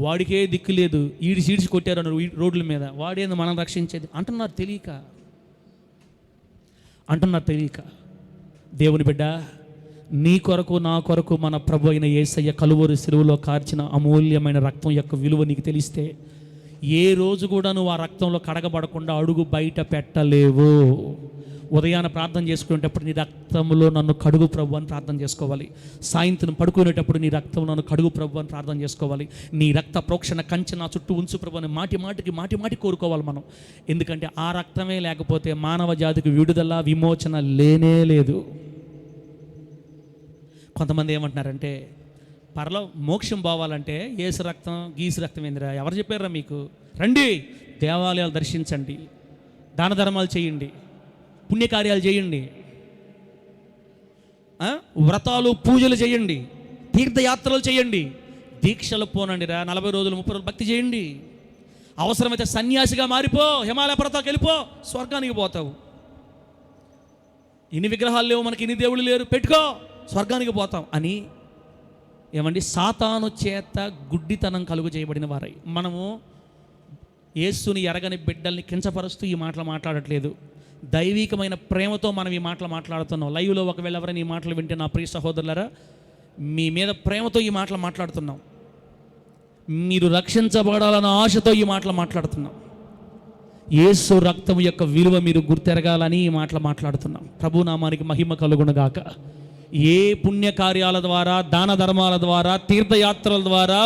వాడికే దిక్కు లేదు, ఈడిసి కొట్టారు అన్నారు రోడ్ల మీద, వాడేందు మనం రక్షించేది అంటున్నారు తెలియక. దేవుని బిడ్డ, నీ కొరకు నా కొరకు మన ప్రభు అయిన యేసయ్య కలువరి శిలువలో కార్చిన అమూల్యమైన రక్తం యొక్క విలువ నీకు తెలిస్తే, ఏ రోజు కూడా నువ్వు ఆ రక్తంలో కడగబడకుండా అడుగు బయట పెట్టలేవు. ఉదయాన ప్రార్థన చేసుకునేటప్పుడు నీ రక్తంలో నన్ను కడుగు ప్రభు అని ప్రార్థన చేసుకోవాలి. సాయంత్రం పడుకునేటప్పుడు నీ రక్తం నన్ను కడుగు ప్రభు అని ప్రార్థన చేసుకోవాలి. నీ రక్త ప్రోక్షణ కంచె నా చుట్టూ ఉంచు ప్రభు అని మాటి కోరుకోవాలి మనం. ఎందుకంటే ఆ రక్తమే లేకపోతే మానవ జాతికి విడుదల, విమోచన లేనే లేదు. కొంతమంది ఏమంటున్నారంటే మోక్షం పోవాలంటే ఏసు రక్తం గీసు రక్తం ఏందిరా, ఎవరు చెప్పారా మీకు? రండి, దేవాలయాలు దర్శించండి, దాన ధర్మాలు చేయండి, పుణ్యకార్యాలు చేయండి, వ్రతాలు పూజలు చేయండి, తీర్థయాత్రలు చేయండి, దీక్షలు పోనండి రా, 40 రోజులు 30 రోజులు భక్తి చేయండి, అవసరమైతే సన్యాసిగా మారిపో, హిమాలయ పర్వతాలకు వెళ్ళిపో, స్వర్గానికి పోతావు. ఇన్ని విగ్రహాలు లేవు మనకి, ఇన్ని దేవుళ్ళు లేరు, పెట్టుకో, స్వర్గానికి పోతాం అని ఏమండి సాతాను చేత గుడ్డితనం కలుగు చేయబడిన వారై మనము యేసుని ఎరగని బిడ్డల్ని కించపరుస్తూ ఈ మాటలు మాట్లాడట్లేదు. దైవికమైన ప్రేమతో మనం ఈ మాటలు మాట్లాడుతున్నాం. లైవ్లో ఒకవేళ ఎవరైనా ఈ మాటలు వింటే నా ప్రియ సహోదరులారా, మీ మీద ప్రేమతో ఈ మాటలు మాట్లాడుతున్నాం. మీరు రక్షించబడాలన్న ఆశతో ఈ మాటలు మాట్లాడుతున్నాం. యేసు రక్తం యొక్క విలువ మీరు గుర్తెరగాలని ఈ మాటలు మాట్లాడుతున్నాం. ప్రభునామానికి మహిమ కలుగునుగాక. ఏ పుణ్యకార్యాల ద్వారా, దాన ధర్మాల ద్వారా, తీర్థయాత్రల ద్వారా,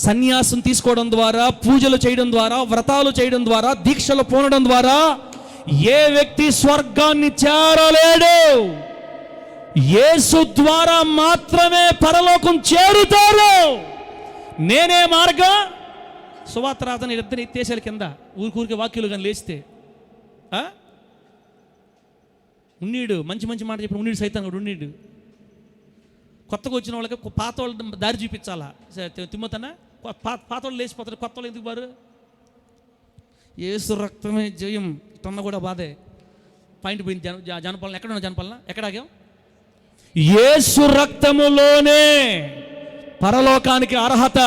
సన్యాసం తీసుకోవడం ద్వారా, పూజలు చేయడం ద్వారా, వ్రతాలు చేయడం ద్వారా, దీక్షలు పోనడం ద్వారా ఏ వ్యక్తి స్వర్గాన్ని చేరలేడు. యేసు ద్వారా మాత్రమే పరలోకం చేరుతారు. నేనే మార్గం. సువార్తరాధన ఇద్దరు ఎత్తేసాలి కింద, ఊరికి వాక్యులు కానీ లేస్తే ఉన్నీడు మంచి మంచి మాట చెప్పిన ఉన్నీడు సైతం కూడా ఉన్నీడు. కొత్తగా వచ్చిన వాళ్ళకి పాత వాళ్ళు దారి చూపించాలా. తిమ్మతన పాత వాళ్ళు లేచిపోతారు, కొత్త వాళ్ళు ఎందుకు బారు? యేసు రక్తమే జయం తన్న కూడా బాధే. పాయింట్ పోయింది. జనపాలన ఎక్కడ ఉన్న జనపాలన ఎక్కడ ఆగాం? యేసు రక్తములోనే పరలోకానికి అర్హత.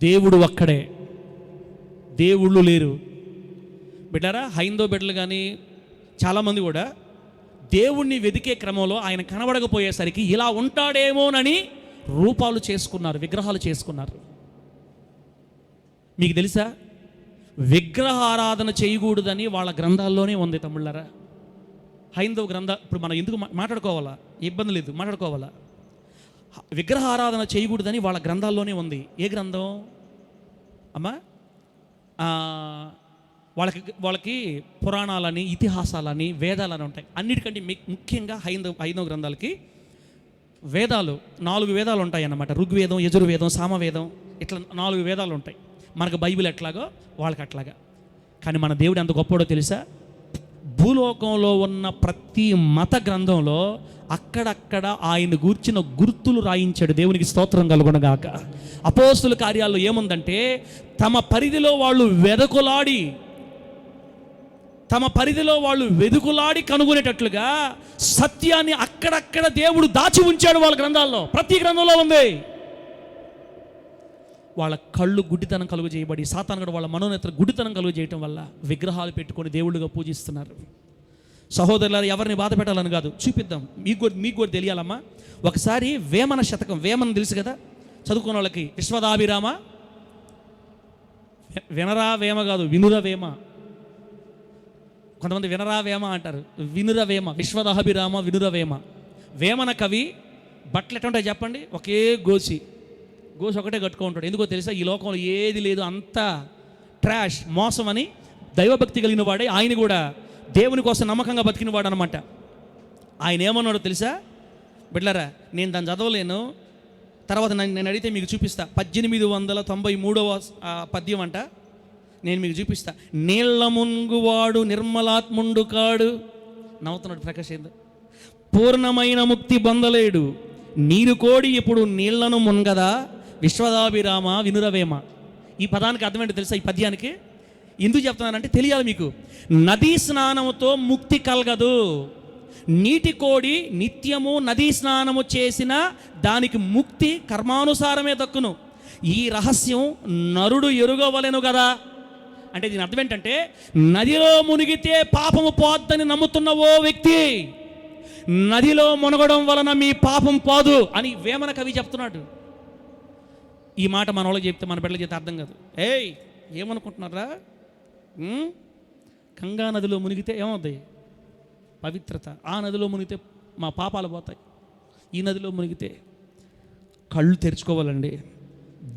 దేవుడు ఒక్కడే, దేవుళ్ళు లేరు. బిడ్డారా, హైందవ బిడ్డలు కానీ చాలామంది కూడా దేవుణ్ణి వెతికే క్రమంలో ఆయన కనబడకపోయేసరికి ఇలా ఉంటాడేమోనని రూపాలు చేసుకున్నారు, విగ్రహాలు చేసుకున్నారు. మీకు తెలుసా, విగ్రహ ఆరాధన చేయకూడదని వాళ్ళ గ్రంథాల్లోనే ఉంది తమ్ముళ్ళారా. హైందవ ఇప్పుడు మనం ఎందుకు మాట్లాడుకోవాలా, ఇబ్బంది లేదు, మాట్లాడుకోవాలా. విగ్రహ ఆరాధన చేయకూడదని వాళ్ళ గ్రంథాల్లోనే ఉంది. ఏ గ్రంథం అమ్మా? వాళ్ళకి పురాణాలని, ఇతిహాసాలని, వేదాలని ఉంటాయి. అన్నిటికంటే ముఖ్యంగా హైందవ గ్రంథాలకి వేదాలు 4 వేదాలు ఉంటాయి అన్నమాట. ఋగ్వేదం, యజుర్వేదం, సామవేదం, ఇట్లా 4 వేదాలు ఉంటాయి. మనకు బైబిల్ ఎట్లాగో వాళ్ళకి అట్లాగా. కానీ మన దేవుడు ఎంత గొప్పడో తెలుసా? భూలోకంలో ఉన్న ప్రతి మత గ్రంథంలో అక్కడక్కడ ఆయన గూర్చిన గుర్తులు రాయించాడు. దేవునికి స్తోత్రం కలుగునగాక. అపోస్తుల కార్యాల్లో ఏముందంటే, తమ పరిధిలో వాళ్ళు వెదుకులాడి కనుగొనేటట్లుగా సత్యాన్ని అక్కడక్కడ దేవుడు దాచి ఉంచాడు వాళ్ళ గ్రంథాల్లో. ప్రతి గ్రంథంలో ఉంది. వాళ్ళ కళ్ళు గుడ్డితనం కలుగు చేయబడి, సాతాను కూడా వాళ్ళ మనోనేత్ర గుడ్డితనం కలుగు చేయటం వల్ల విగ్రహాలు పెట్టుకొని దేవుళ్ళుగా పూజిస్తున్నారు. సహోదరులారా, ఎవరిని బాధ పెట్టాలని కాదు, చూపిద్దాం. మీకు కూడా తెలియాలమ్మా. ఒకసారి వేమన శతకం, వేమన తెలుసు కదా చదువుకున్న వాళ్ళకి. విశ్వదాభిరామ, వినరా వేమ కాదు, వినుర వేమ. కొంతమంది వినరా వేమ అంటారు, వినుర వేమ. విశ్వదాభిరామ, వినుర వేమ. వేమన కవి బట్టలు ఎట్లా ఉంటాయి చెప్పండి? ఒకే గోసి ఒకటే కట్టుకుంటాడు. ఎందుకో తెలుసా? ఈ లోకంలో ఏది లేదు, అంతా ట్రాష్, మోసం అని దైవభక్తి కలిగిన వాడే. ఆయన కూడా దేవుని కోసం నమ్మకంగా బతికిన వాడు అనమాట. ఆయన ఏమన్నాడో తెలుసా బిడ్డలారా? నేను దాన్ని చదవలేను, తర్వాత నేను అడిగితే మీకు చూపిస్తా. 1893వ పద్యం అంట, నేను మీకు చూపిస్తా. నీళ్ల మునుగువాడు నిర్మలాత్ముండు కాడు, నవ్వుతున్నాడు ప్రకాష్, ఏందో పూర్ణమైన ముక్తి పొందలేడు, నీరు కోడి ఇప్పుడు నీళ్లను మునగదా, విశ్వదాభిరామ వినురవేమ. ఈ పదానికి అర్థం ఏంటో తెలుసా? ఈ పద్యానికి ఎందుకు చెప్తున్నానంటే తెలియాలి మీకు. నదీ స్నానముతో ముక్తి కలగదు. నీటి కోడి నిత్యము నదీ స్నానము చేసిన దానికి ముక్తి కర్మానుసారమే దక్కును. ఈ రహస్యం నరుడు ఎరుగవలెను కదా. అంటే దీని అర్థం ఏంటంటే, నదిలో మునిగితే పాపము పోద్దని నమ్ముతున్న ఓ వ్యక్తి, నదిలో మునగడం వలన మీ పాపం పోదు అని వేమన కవి చెప్తున్నాడు. ఈ మాట మన వాళ్ళకి చెప్తే, మన బిడ్డలకి చెప్తే అర్థం కాదు. ఏమనుకుంటున్నారా? గంగా నదిలో మునిగితే ఏమవుతాయి? పవిత్రత. ఆ నదిలో మునిగితే మా పాపాలు పోతాయి. ఈ నదిలో మునిగితే కళ్ళు తెరుచుకోవాలండి.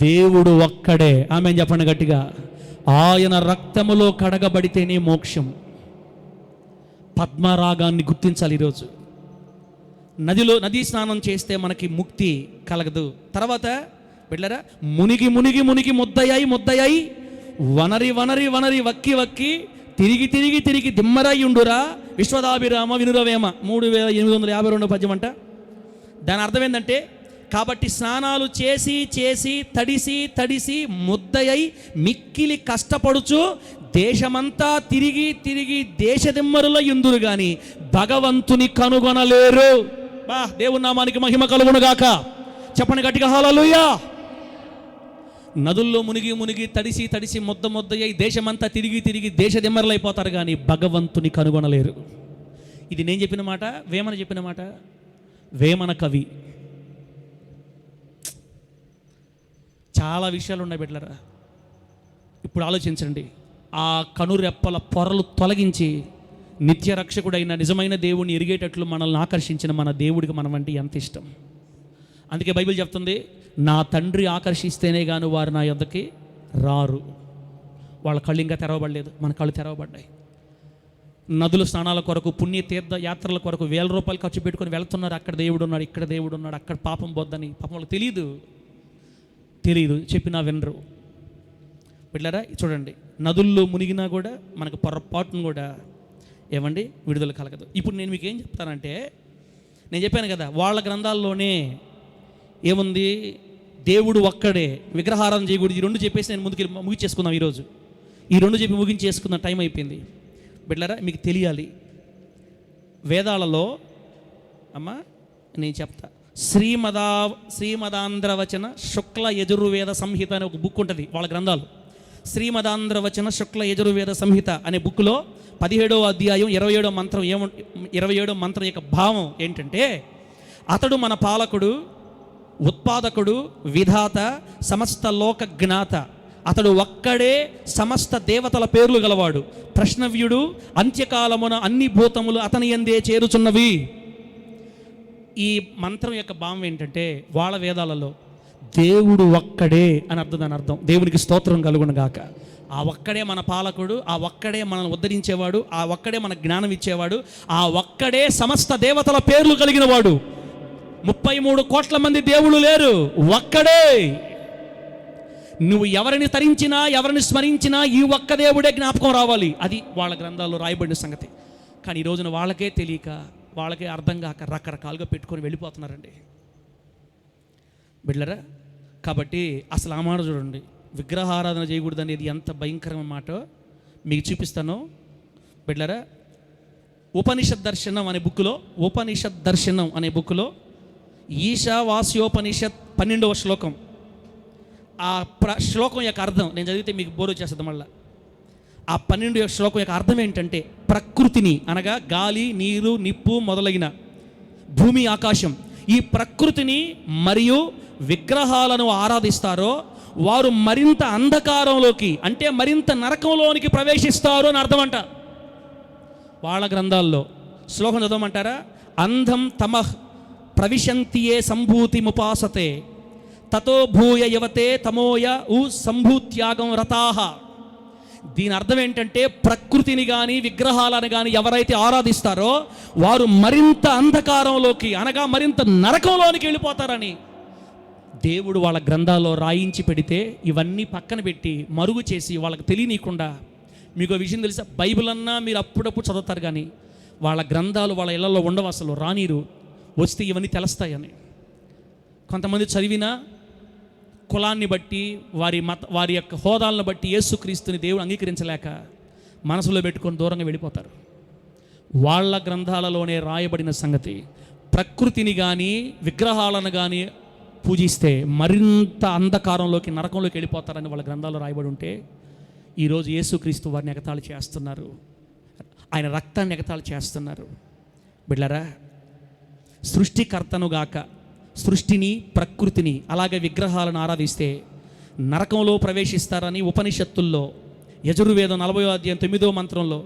దేవుడు ఒక్కడే. ఆమేన్ చెప్పండి గట్టిగా. ఆయన రక్తములో కడగబడితేనే మోక్షం. పద్మరాగాన్ని గుర్తించాలి ఈరోజు. నదీ స్నానం చేస్తే మనకి ముక్తి కలగదు. తర్వాత బిడ్డలారా, మునిగి మునిగి మునిగి ముద్దయాయి వనరి వనరి వనరి వక్కి వక్కి తిరిగి తిరిగి తిరిగి దిమ్మరాయుండురా విశ్వదాభిరామ వినురవేమ 3852 పద్యం అంట. దాని అర్థం ఏంటంటే, కాబట్టి స్నానాలు చేసి చేసి తడిసి తడిసి ముద్దయై మిక్కిలి కష్టపడుచు దేశమంతా తిరిగి తిరిగి దేశదిమ్మరుల యుందురు గాని భగవంతుని కనుగొనలేరు. దేవుని నామానికి మహిమ కలుగునుగాక. చెప్పండి గట్టిగా హల్లెలూయా. నదుల్లో మునిగి మునిగి తడిసి తడిసి ముద్దయ్యి దేశమంతా తిరిగి తిరిగి దేశదిమ్మరులైపోతారు కానీ భగవంతుని కనుగొనలేరు. ఇది నేను చెప్పిన మాట, వేమన చెప్పిన మాట. వేమన కవి. చాలా విషయాలు ఉన్నాయి బిడ్డలారా. ఇప్పుడు ఆలోచించండి. ఆ కనురెప్పల పొరలు తొలగించి నిత్య రక్షకుడైన నిజమైన దేవుణ్ణి ఎరిగేటట్లు మనల్ని ఆకర్షించిన మన దేవుడికి మనం అంటే ఎంత ఇష్టం. అందుకే బైబిల్ చెప్తుంది, నా తండ్రి ఆకర్షిస్తేనే గాను వారు నా యొద్దకి రారు. వాళ్ళ కళ్ళు ఇంకా తెరవబడలేదు, మన కళ్ళు తెరవబడ్డాయి. నదుల స్నానాల కొరకు, పుణ్య తీర్థ యాత్రల కొరకు ₹1000 ఖర్చు పెట్టుకొని వెళ్తున్నారు. అక్కడ దేవుడు ఉన్నాడు, ఇక్కడ దేవుడు ఉన్నాడు, అక్కడ పాపం పోద్దని. పాపం వాళ్ళకి తెలియదు, చెప్పినా వినరు. బిడ్డలారా చూడండి, నదుల్లో మునిగినా కూడా మనకు పొరపాటును కూడా ఏమండి విడుదల కలగదు. ఇప్పుడు నేను మీకు ఏం చెప్తానంటే, నేను చెప్పాను కదా, వాళ్ళ గ్రంథాల్లోనే ఏముంది, దేవుడు ఒక్కడే, విగ్రహారాధన చేయకూడదు. ఈ రెండు చెప్పేసి నేను ముందుకు ముగించేసుకుందాం. ఈరోజు ఈ రెండు చెప్పి ముగించేసుకున్న టైం అయిపోయింది. బిడ్డలారా మీకు తెలియాలి, వేదాలలో నేను చెప్తా, శ్రీమదాంధ్రవచన శుక్ల యజుర్వేద సంహిత అనే ఒక బుక్ ఉంటుంది వాళ్ళ గ్రంథాలు. శ్రీమదాంధ్రవచన శుక్ల యజుర్వేద సంహిత అనే బుక్లో 17వ అధ్యాయం 27వ మంత్రం యొక్క భావం ఏంటంటే, అతడు మన పాలకుడు, ఉత్పాదకుడు, విధాత, సమస్త లోక జ్ఞాత. అతడు ఒక్కడే సమస్త దేవతల పేర్లు గలవాడు. ప్రశ్నవ్యుడు, అంత్యకాలమున అన్ని భూతములు అతని యందే చేరుచున్నవి. ఈ మంత్రం యొక్క భావం ఏంటంటే, వాళ్ళ వేదాలలో దేవుడు ఒక్కడే అని అర్థం. దాని అర్థం దేవునికి స్తోత్రం కలుగునుగాక. ఆ ఒక్కడే మన పాలకుడు, ఆ ఒక్కడే మనల్ని ఉద్ధరించేవాడు, ఆ ఒక్కడే మన జ్ఞానం ఇచ్చేవాడు, ఆ ఒక్కడే సమస్త దేవతల పేర్లు కలిగిన వాడు. 33 కోట్ల మంది దేవుళ్ళు లేరు, ఒక్కడే. నువ్వు ఎవరిని తరించినా, ఎవరిని స్మరించినా ఈ ఒక్క దేవుడే జ్ఞాపకం రావాలి. అది వాళ్ళ గ్రంథాల్లో రాయబడిన సంగతి. కానీ ఈ రోజున వాళ్ళకే తెలియక, వాళ్ళకే అర్థం కాక రకరకాలుగా పెట్టుకొని వెళ్ళిపోతున్నారండి బిడ్డలారా. కాబట్టి అసలు ఆ మాట చూడండి, విగ్రహారాధన చేయకూడదు అనేది ఎంత భయంకరమైన మాట మీకు చూపిస్తాను బిడ్డలారా. ఉపనిషత్ దర్శనం అనే బుక్లో ఈశావాస్యోపనిషత్ 12వ శ్లోకం. ఆ శ్లోకం యొక్క అర్థం నేను చదివితే మీకు బోరు వచ్చేస్తుంది మళ్ళీ. ఆ 12వ శ్లోకం యొక్క అర్థం ఏంటంటే, ప్రకృతిని అనగా గాలి, నీరు, నిప్పు మొదలైన భూమి, ఆకాశం, ఈ ప్రకృతిని మరియు విగ్రహాలను ఆరాధిస్తారో వారు మరింత అంధకారంలోకి, అంటే మరింత నరకంలోనికి ప్రవేశిస్తారు అని అర్థం అంట వాళ్ళ గ్రంథాల్లో. శ్లోకం చదవమంటారా? అంధం తమః ప్రవిశంతియే సంభూతిముపాసతే తతో భూయ యవతే తమోయ ఉ సంభూత్యాగం రతాహ. దీని అర్థం ఏంటంటే, ప్రకృతిని కానీ విగ్రహాలను కానీ ఎవరైతే ఆరాధిస్తారో వారు మరింత అంధకారంలోకి, అనగా మరింత నరకంలోనికి వెళ్ళిపోతారని దేవుడు వాళ్ళ గ్రంథాల్లో రాయించి పెడితే, ఇవన్నీ పక్కన పెట్టి మరుగు చేసి వాళ్ళకి తెలియనీయకుండా. మీకు విషయం తెలుసా, బైబిల్ అన్నా మీరు అప్పుడప్పుడు చదువుతారు కానీ వాళ్ళ గ్రంథాలు వాళ్ళ ఇళ్లలో ఉండవు, అసలు రానీరు. వస్తే ఇవన్నీ తెలుస్తాయని. కొంతమంది చదివినా కులాన్ని బట్టి, వారి యొక్క హోదాలను బట్టి యేసుక్రీస్తుని దేవుడు అంగీకరించలేక మనసులో పెట్టుకొని దూరంగా వెళ్ళిపోతారు. వాళ్ళ గ్రంథాలలోనే రాయబడిన సంగతి, ప్రకృతిని కానీ విగ్రహాలను కానీ పూజిస్తే మరింత అంధకారంలోకి, నరకంలోకి వెళ్ళిపోతారని వాళ్ళ గ్రంథాల్లో రాయబడి ఉంటే, ఈరోజు యేసుక్రీస్తు వారిని ఎగతాళి చేస్తున్నారు, ఆయన రక్తాన్ని ఎగతాళి చేస్తున్నారు. బిడ్డలారా, సృష్టికర్తనుగాక సృష్టిని, ప్రకృతిని, అలాగే విగ్రహాలను ఆరాధిస్తే నరకంలో ప్రవేశిస్తారని ఉపనిషత్తుల్లో యజుర్వేదం 40వ అధ్యాయం 9వ మంత్రంలో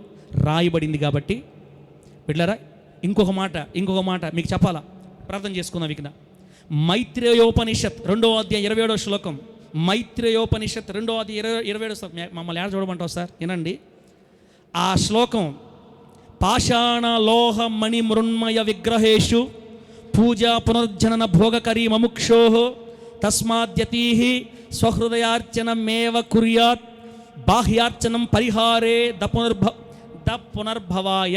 రాయబడింది. కాబట్టి బిడ్డలారా, ఇంకొక మాట మీకు చెప్పాలా, ప్రార్థన చేసుకుందాం. ఇక మైత్రేయోపనిషత్ 2వ అధ్యాయం 27వ శ్లోకం. మైత్రేయోపనిషత్ 2వ అధ్యాయం 27వ శ్లోకం. మమ్మల్ని ఏడ చూడమంటావు సార్? వినండి. ఆ శ్లోకం పాషాణ లోహ మణి మృణ్మయ విగ్రహేషు పూజా పునర్జనన భోగకరీ మముక్షో తస్మాద్యతీః స్వహృదయార్చనమేవ కుర్యాత్ బాహ్యార్చనం పరిహారే ద పునర్భవాయ.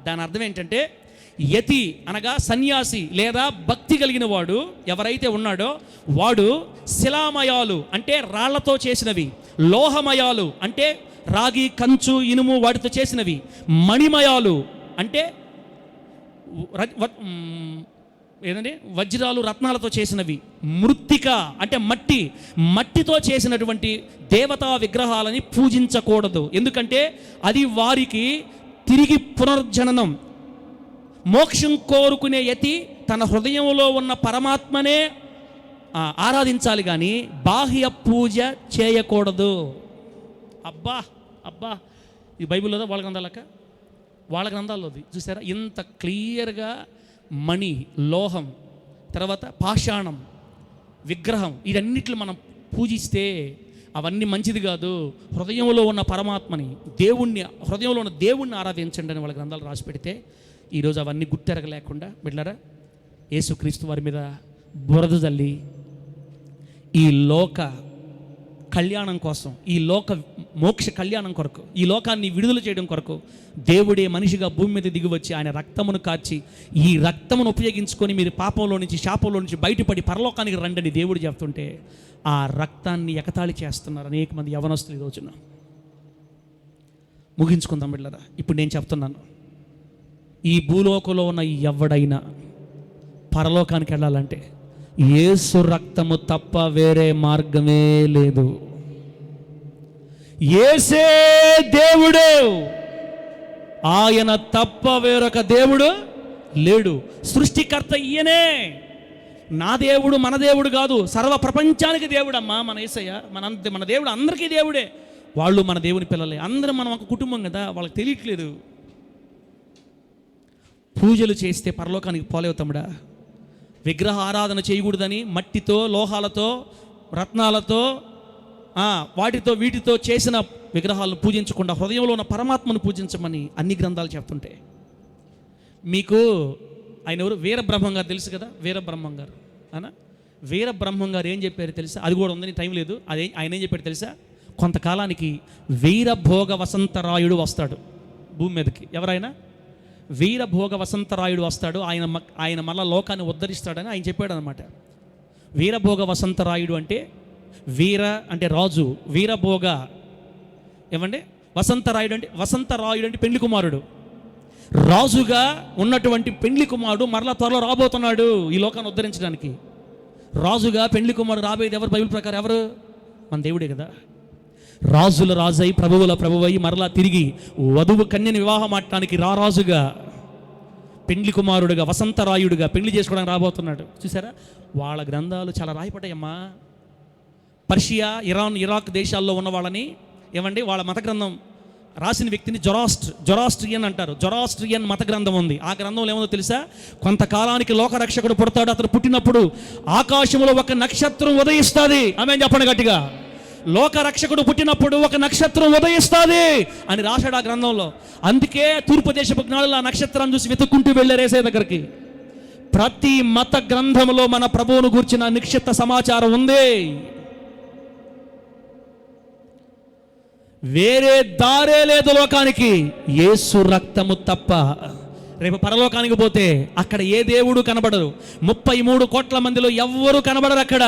దాని అర్థం ఏంటంటే, యతి అనగా సన్యాసి లేదా భక్తి కలిగిన వాడు ఎవరైతే ఉన్నాడో వాడు శిలామయాలు అంటే రాళ్లతో చేసినవి, లోహమయాలు అంటే రాగి కంచు ఇనుము వాటితో చేసినవి, మణిమయాలు అంటే ఏదండి వజ్రాలు రత్నాలతో చేసినవి, మృత్తిక అంటే మట్టితో చేసినటువంటి దేవతా విగ్రహాలని పూజించకూడదు. ఎందుకంటే అది వారికి తిరిగి పునర్జననం. మోక్షం కోరుకునే యతి తన హృదయంలో ఉన్న పరమాత్మనే ఆరాధించాలి కానీ బాహ్య పూజ చేయకూడదు. అబ్బా అబ్బా, ఈ బైబిల్లో వాళ్ళ గ్రంథాలక వాళ్ళ గ్రంథాల్లోది చూసారా, ఇంత క్లియర్గా మణి, లోహం, తర్వాత పాషాణం, విగ్రహం ఇవన్నిట్లు మనం పూజిస్తే అవన్నీ మంచిది కాదు. హృదయంలో ఉన్న పరమాత్మని, దేవుణ్ణి, హృదయంలో ఉన్న దేవుణ్ణి ఆరాధించండి అని వాళ్ళ గ్రంథాలు రాసి పెడితే ఈరోజు అవన్నీ గుర్తెరగలేకుండా బిడ్డలారా యేసుక్రీస్తు వారి మీద బురద జల్లి ఈ లోక కళ్యాణం కోసం, ఈ లోక మోక్ష కళ్యాణం కొరకు, ఈ లోకాన్ని విడుదల చేయడం కొరకు దేవుడే మనిషిగా భూమి మీద దిగివచ్చి ఆయన రక్తమును కార్చి, ఈ రక్తమును ఉపయోగించుకొని మీరు పాపంలో నుంచి, శాపంలో నుంచి బయటపడి పరలోకానికి రండని దేవుడు చెప్తుంటే ఆ రక్తాన్ని ఎగతాళి చేస్తున్నారు అనేక మంది యవనస్తులు ఈ రోజున. ముగించుకుందాం బిడ్డలారా. ఇప్పుడు నేను చెప్తున్నాను, ఈ భూలోకంలో ఉన్న ఎవడైనా పరలోకానికి వెళ్ళాలంటే యేసు రక్తము తప్ప వేరే మార్గమే లేదు. యేసే దేవుడు, ఆయన తప్ప వేరొక దేవుడు లేడు. సృష్టికర్త ఈయనే. నా దేవుడు మన దేవుడు కాదు, సర్వ ప్రపంచానికి దేవుడమ్మా మన యేసయ్య. మన దేవుడు అందరికీ దేవుడే. వాళ్ళు మన దేవుని పిల్లలే, అందరం మనం ఒక కుటుంబం కదా, వాళ్ళకి తెలియట్లేదు. పూజలు చేస్తే పరలోకానికి పోలేవు తమ్ముడా. విగ్రహ ఆరాధన చేయకూడదని మట్టితో, లోహాలతో, రత్నాలతో, వాటితో వీటితో చేసిన విగ్రహాలను పూజించకుండా హృదయంలో ఉన్న పరమాత్మను పూజించమని అన్ని గ్రంథాలు చెప్తుంటే, మీకు ఆయన ఎవరు? వీరబ్రహ్మం గారు తెలుసు కదా. వీరబ్రహ్మం గారు అనా, వీరబ్రహ్మం గారు ఏం చెప్పారు తెలుసా? అది కూడా ఉందని టైం లేదు. ఆయన ఏం చెప్పారు తెలుసా? కొంతకాలానికి వీరభోగ వసంతరాయుడు వస్తాడు భూమి మీదకి. ఎవరైనా వీరభోగ వసంతరాయుడు వస్తాడు, ఆయన మళ్ళా లోకాన్ని ఉద్ధరిస్తాడని ఆయన చెప్పాడు అనమాట. వీరభోగ వసంతరాయుడు అంటే వీర అంటే రాజు, వీరభోగ ఏమంటే వసంతరాయుడు అంటే పెండ్లి కుమారుడు. రాజుగా ఉన్నటువంటి పెండ్లి కుమారుడు మరలా త్వరలో రాబోతున్నాడు ఈ లోకాన్ని ఉద్ధరించడానికి. రాజుగా పెండ్లి కుమారుడు రాబోయేది ఎవరు? బైబిల్ ప్రకారం ఎవరు? మన దేవుడే కదా. రాజుల రాజై ప్రభువుల ప్రభువై మరలా తిరిగి వధువు కన్యని వివాహం ఆడటానికి రారాజుగా, పెండ్లి కుమారుడుగా, వసంతరాయుడుగా పెండ్లి చేసుకోవడానికి రాబోతున్నాడు. చూసారా, వాళ్ళ గ్రంథాలు చాలా రాయపడ్డాయమ్మా. పర్షియా, ఇరాన్, ఇరాక్ దేశాల్లో ఉన్న వాళ్ళని ఏమండి వాళ్ళ మత గ్రంథం రాసిన వ్యక్తిని జొరాస్ట్రియన్ అంటారు. జొరాస్ట్రియన్ మత గ్రంథం ఉంది. ఆ గ్రంథంలో ఏముందో తెలుసా? కొంతకాలానికి లోకరక్షకుడు పుడతాడు. అతను పుట్టినప్పుడు ఆకాశంలో ఒక నక్షత్రం ఉదయిస్తుంది. ఆమె చెప్పండి గట్టిగా. లోకరక్షకుడు పుట్టినప్పుడు ఒక నక్షత్రం ఉదయిస్తుంది అని రాశాడు ఆ గ్రంథంలో. అందుకే తూర్పు దేశపు జ్ఞానులు ఆ నక్షత్రాన్ని చూసి వెతుక్కుంటూ వెళ్ళారు యేసయ్య దగ్గరికి. ప్రతి మత గ్రంథంలో మన ప్రభువును గూర్చిన నిక్షిప్త సమాచారం ఉంది. వేరే దారే లేదు లోకానికి, యేసు రక్తము తప్ప. రేపు పరలోకానికి పోతే అక్కడ ఏ దేవుడు కనబడరు. 33 కోట్ల మందిలో ఎవ్వరూ కనబడరు అక్కడ.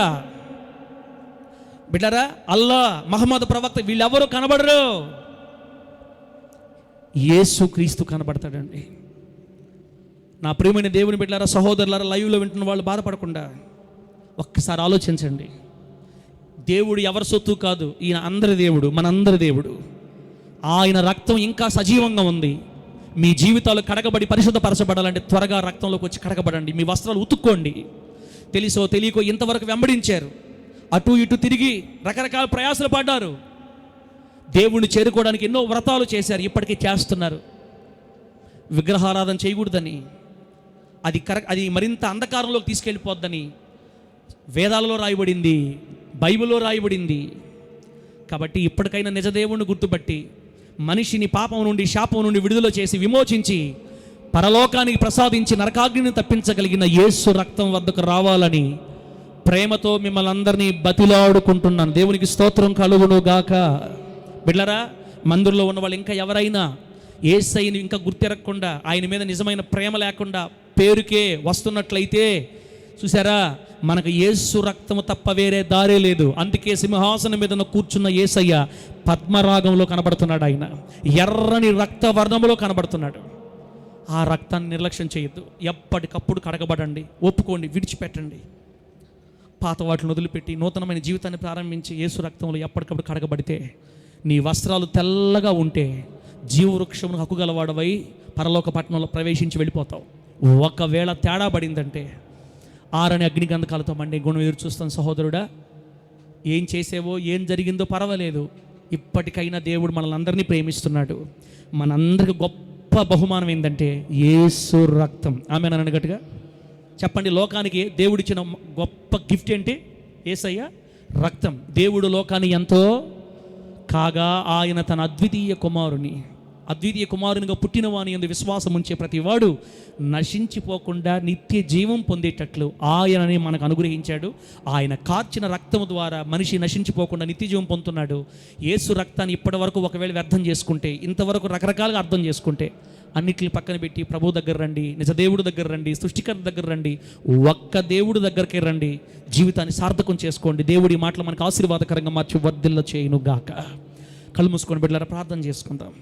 బిడ్డరా, అల్లా, మహమ్మద్ ప్రవక్త వీళ్ళెవరూ కనబడరు. యేసు క్రీస్తు కనబడతాడండి. నా ప్రియమైన దేవుని బిడ్డలారా, సహోదరులారా, లైవ్లో వింటున్న వాళ్ళు బాధపడకుండా ఒక్కసారి ఆలోచించండి. దేవుడు ఎవరి సొత్తు కాదు, ఈయన అందరి దేవుడు, మనందరి దేవుడు. ఆయన రక్తం ఇంకా సజీవంగా ఉంది. మీ జీవితాలు కడగబడి పరిశుద్ధపరచబడాలంటే త్వరగా రక్తంలోకి వచ్చి కడగబడండి. మీ వస్త్రాలు ఉతుక్కోండి. తెలుసో తెలియకో ఇంతవరకు వెంబడించారు, అటు ఇటు తిరిగి రకరకాల ప్రయాసలు పడ్డారు. దేవుణ్ణి చేరుకోవడానికి ఎన్నో వ్రతాలు చేశారు, ఇప్పటికీ చేస్తున్నారు. విగ్రహారాధన చేయకూడదని, అది మరింత అంధకారంలోకి తీసుకెళ్ళిపోద్దని వేదాలలో రాయబడింది, బైబిల్లో రాయబడింది. కాబట్టి ఇప్పటికైనా నిజదేవుణ్ణి గుర్తుపట్టి మనిషిని పాపం నుండి శాపం నుండి విడుదల చేసి విమోచించి పరలోకానికి ప్రసాదించి నరకాగ్నిని తప్పించగలిగిన యేసు రక్తం వద్దకు రావాలని ప్రేమతో మిమ్మల్ని అందరినీ బతిలాడుకుంటున్నాను. దేవునికి స్తోత్రం కలుగును గాక. బిడ్డలారా, మందిరంలో ఉన్న వాళ్ళు ఇంకా ఎవరైనా యేసయ్యని ఇంకా గుర్తెరగకుండా, ఆయన మీద నిజమైన ప్రేమ లేకుండా పేరుకే వస్తున్నట్లయితే చూసారా, మనకు యేసు రక్తము తప్ప వేరే దారే లేదు. అందుకే సింహాసనం మీద కూర్చున్న యేసయ్య పద్మరాగంలో కనబడుతున్నాడు. ఆయన ఎర్రని రక్తవర్ణములో కనబడుతున్నాడు. ఆ రక్తాన్ని నిర్లక్ష్యం చేయొద్దు. ఎప్పటికప్పుడు కడగబడండి, ఒప్పుకోండి, విడిచిపెట్టండి. పాత వాటిని వదిలిపెట్టి నూతనమైన జీవితాన్ని ప్రారంభించి యేసు రక్తంలో ఎప్పటికప్పుడు కడగబడితే నీ వస్త్రాలు తెల్లగా ఉంటే జీవవృక్షమును హక్కుగలవాడవై పరలోక పట్టణంలో ప్రవేశించి వెళ్ళిపోతావు. ఒకవేళ తేడా పడిందంటే ఆరని అగ్నిగంధకాలతో మండే గుణం ఎదురు చూస్తాను. సహోదరుడా, ఏం చేసేవో ఏం జరిగిందో పర్వాలేదు, ఇప్పటికైనా దేవుడు మనల్ని అందరినీ ప్రేమిస్తున్నాడు. మనందరికి గొప్ప బహుమానం ఏంటంటే యేసు రక్తం. ఆమె నన్ను గట్టిగా చెప్పండి. లోకానికి దేవుడిచ్చిన గొప్ప గిఫ్ట్ ఏంటి? యేసయ్య రక్తం. దేవుడు లోకాన్ని ఎంతో కాగా ఆయన తన అద్వితీయ కుమారునిగా పుట్టిన వాని యందు విశ్వాసం ఉంచే ప్రతివాడు నశించిపోకుండా నిత్య జీవం పొందేటట్లు ఆయనని మనకు అనుగ్రహించాడు. ఆయన కార్చిన రక్తము ద్వారా మనిషి నశించిపోకుండా నిత్య జీవం పొందుతున్నాడు. యేసు రక్తాన్ని ఇప్పటి వరకు ఒకవేళ వ్యర్థం చేసుకుంటే, ఇంతవరకు రకరకాలుగా అర్థం చేసుకుంటే, అన్నిటిని పక్కన పెట్టి ప్రభు దగ్గర రండి, నిజ దేవుడి దగ్గర రండి, సృష్టికర్త దగ్గర రండి, ఒక్క దేవుడి దగ్గరికి రండి, జీవితాన్ని సార్థకం చేసుకోండి. దేవుడి మాటలు మనకు ఆశీర్వాదకరంగా మార్చి వర్ధిల్ల చేయును గాక. కళ్ళు మూసుకొని బిడ్డలారా ప్రార్థన చేసుకుందాం.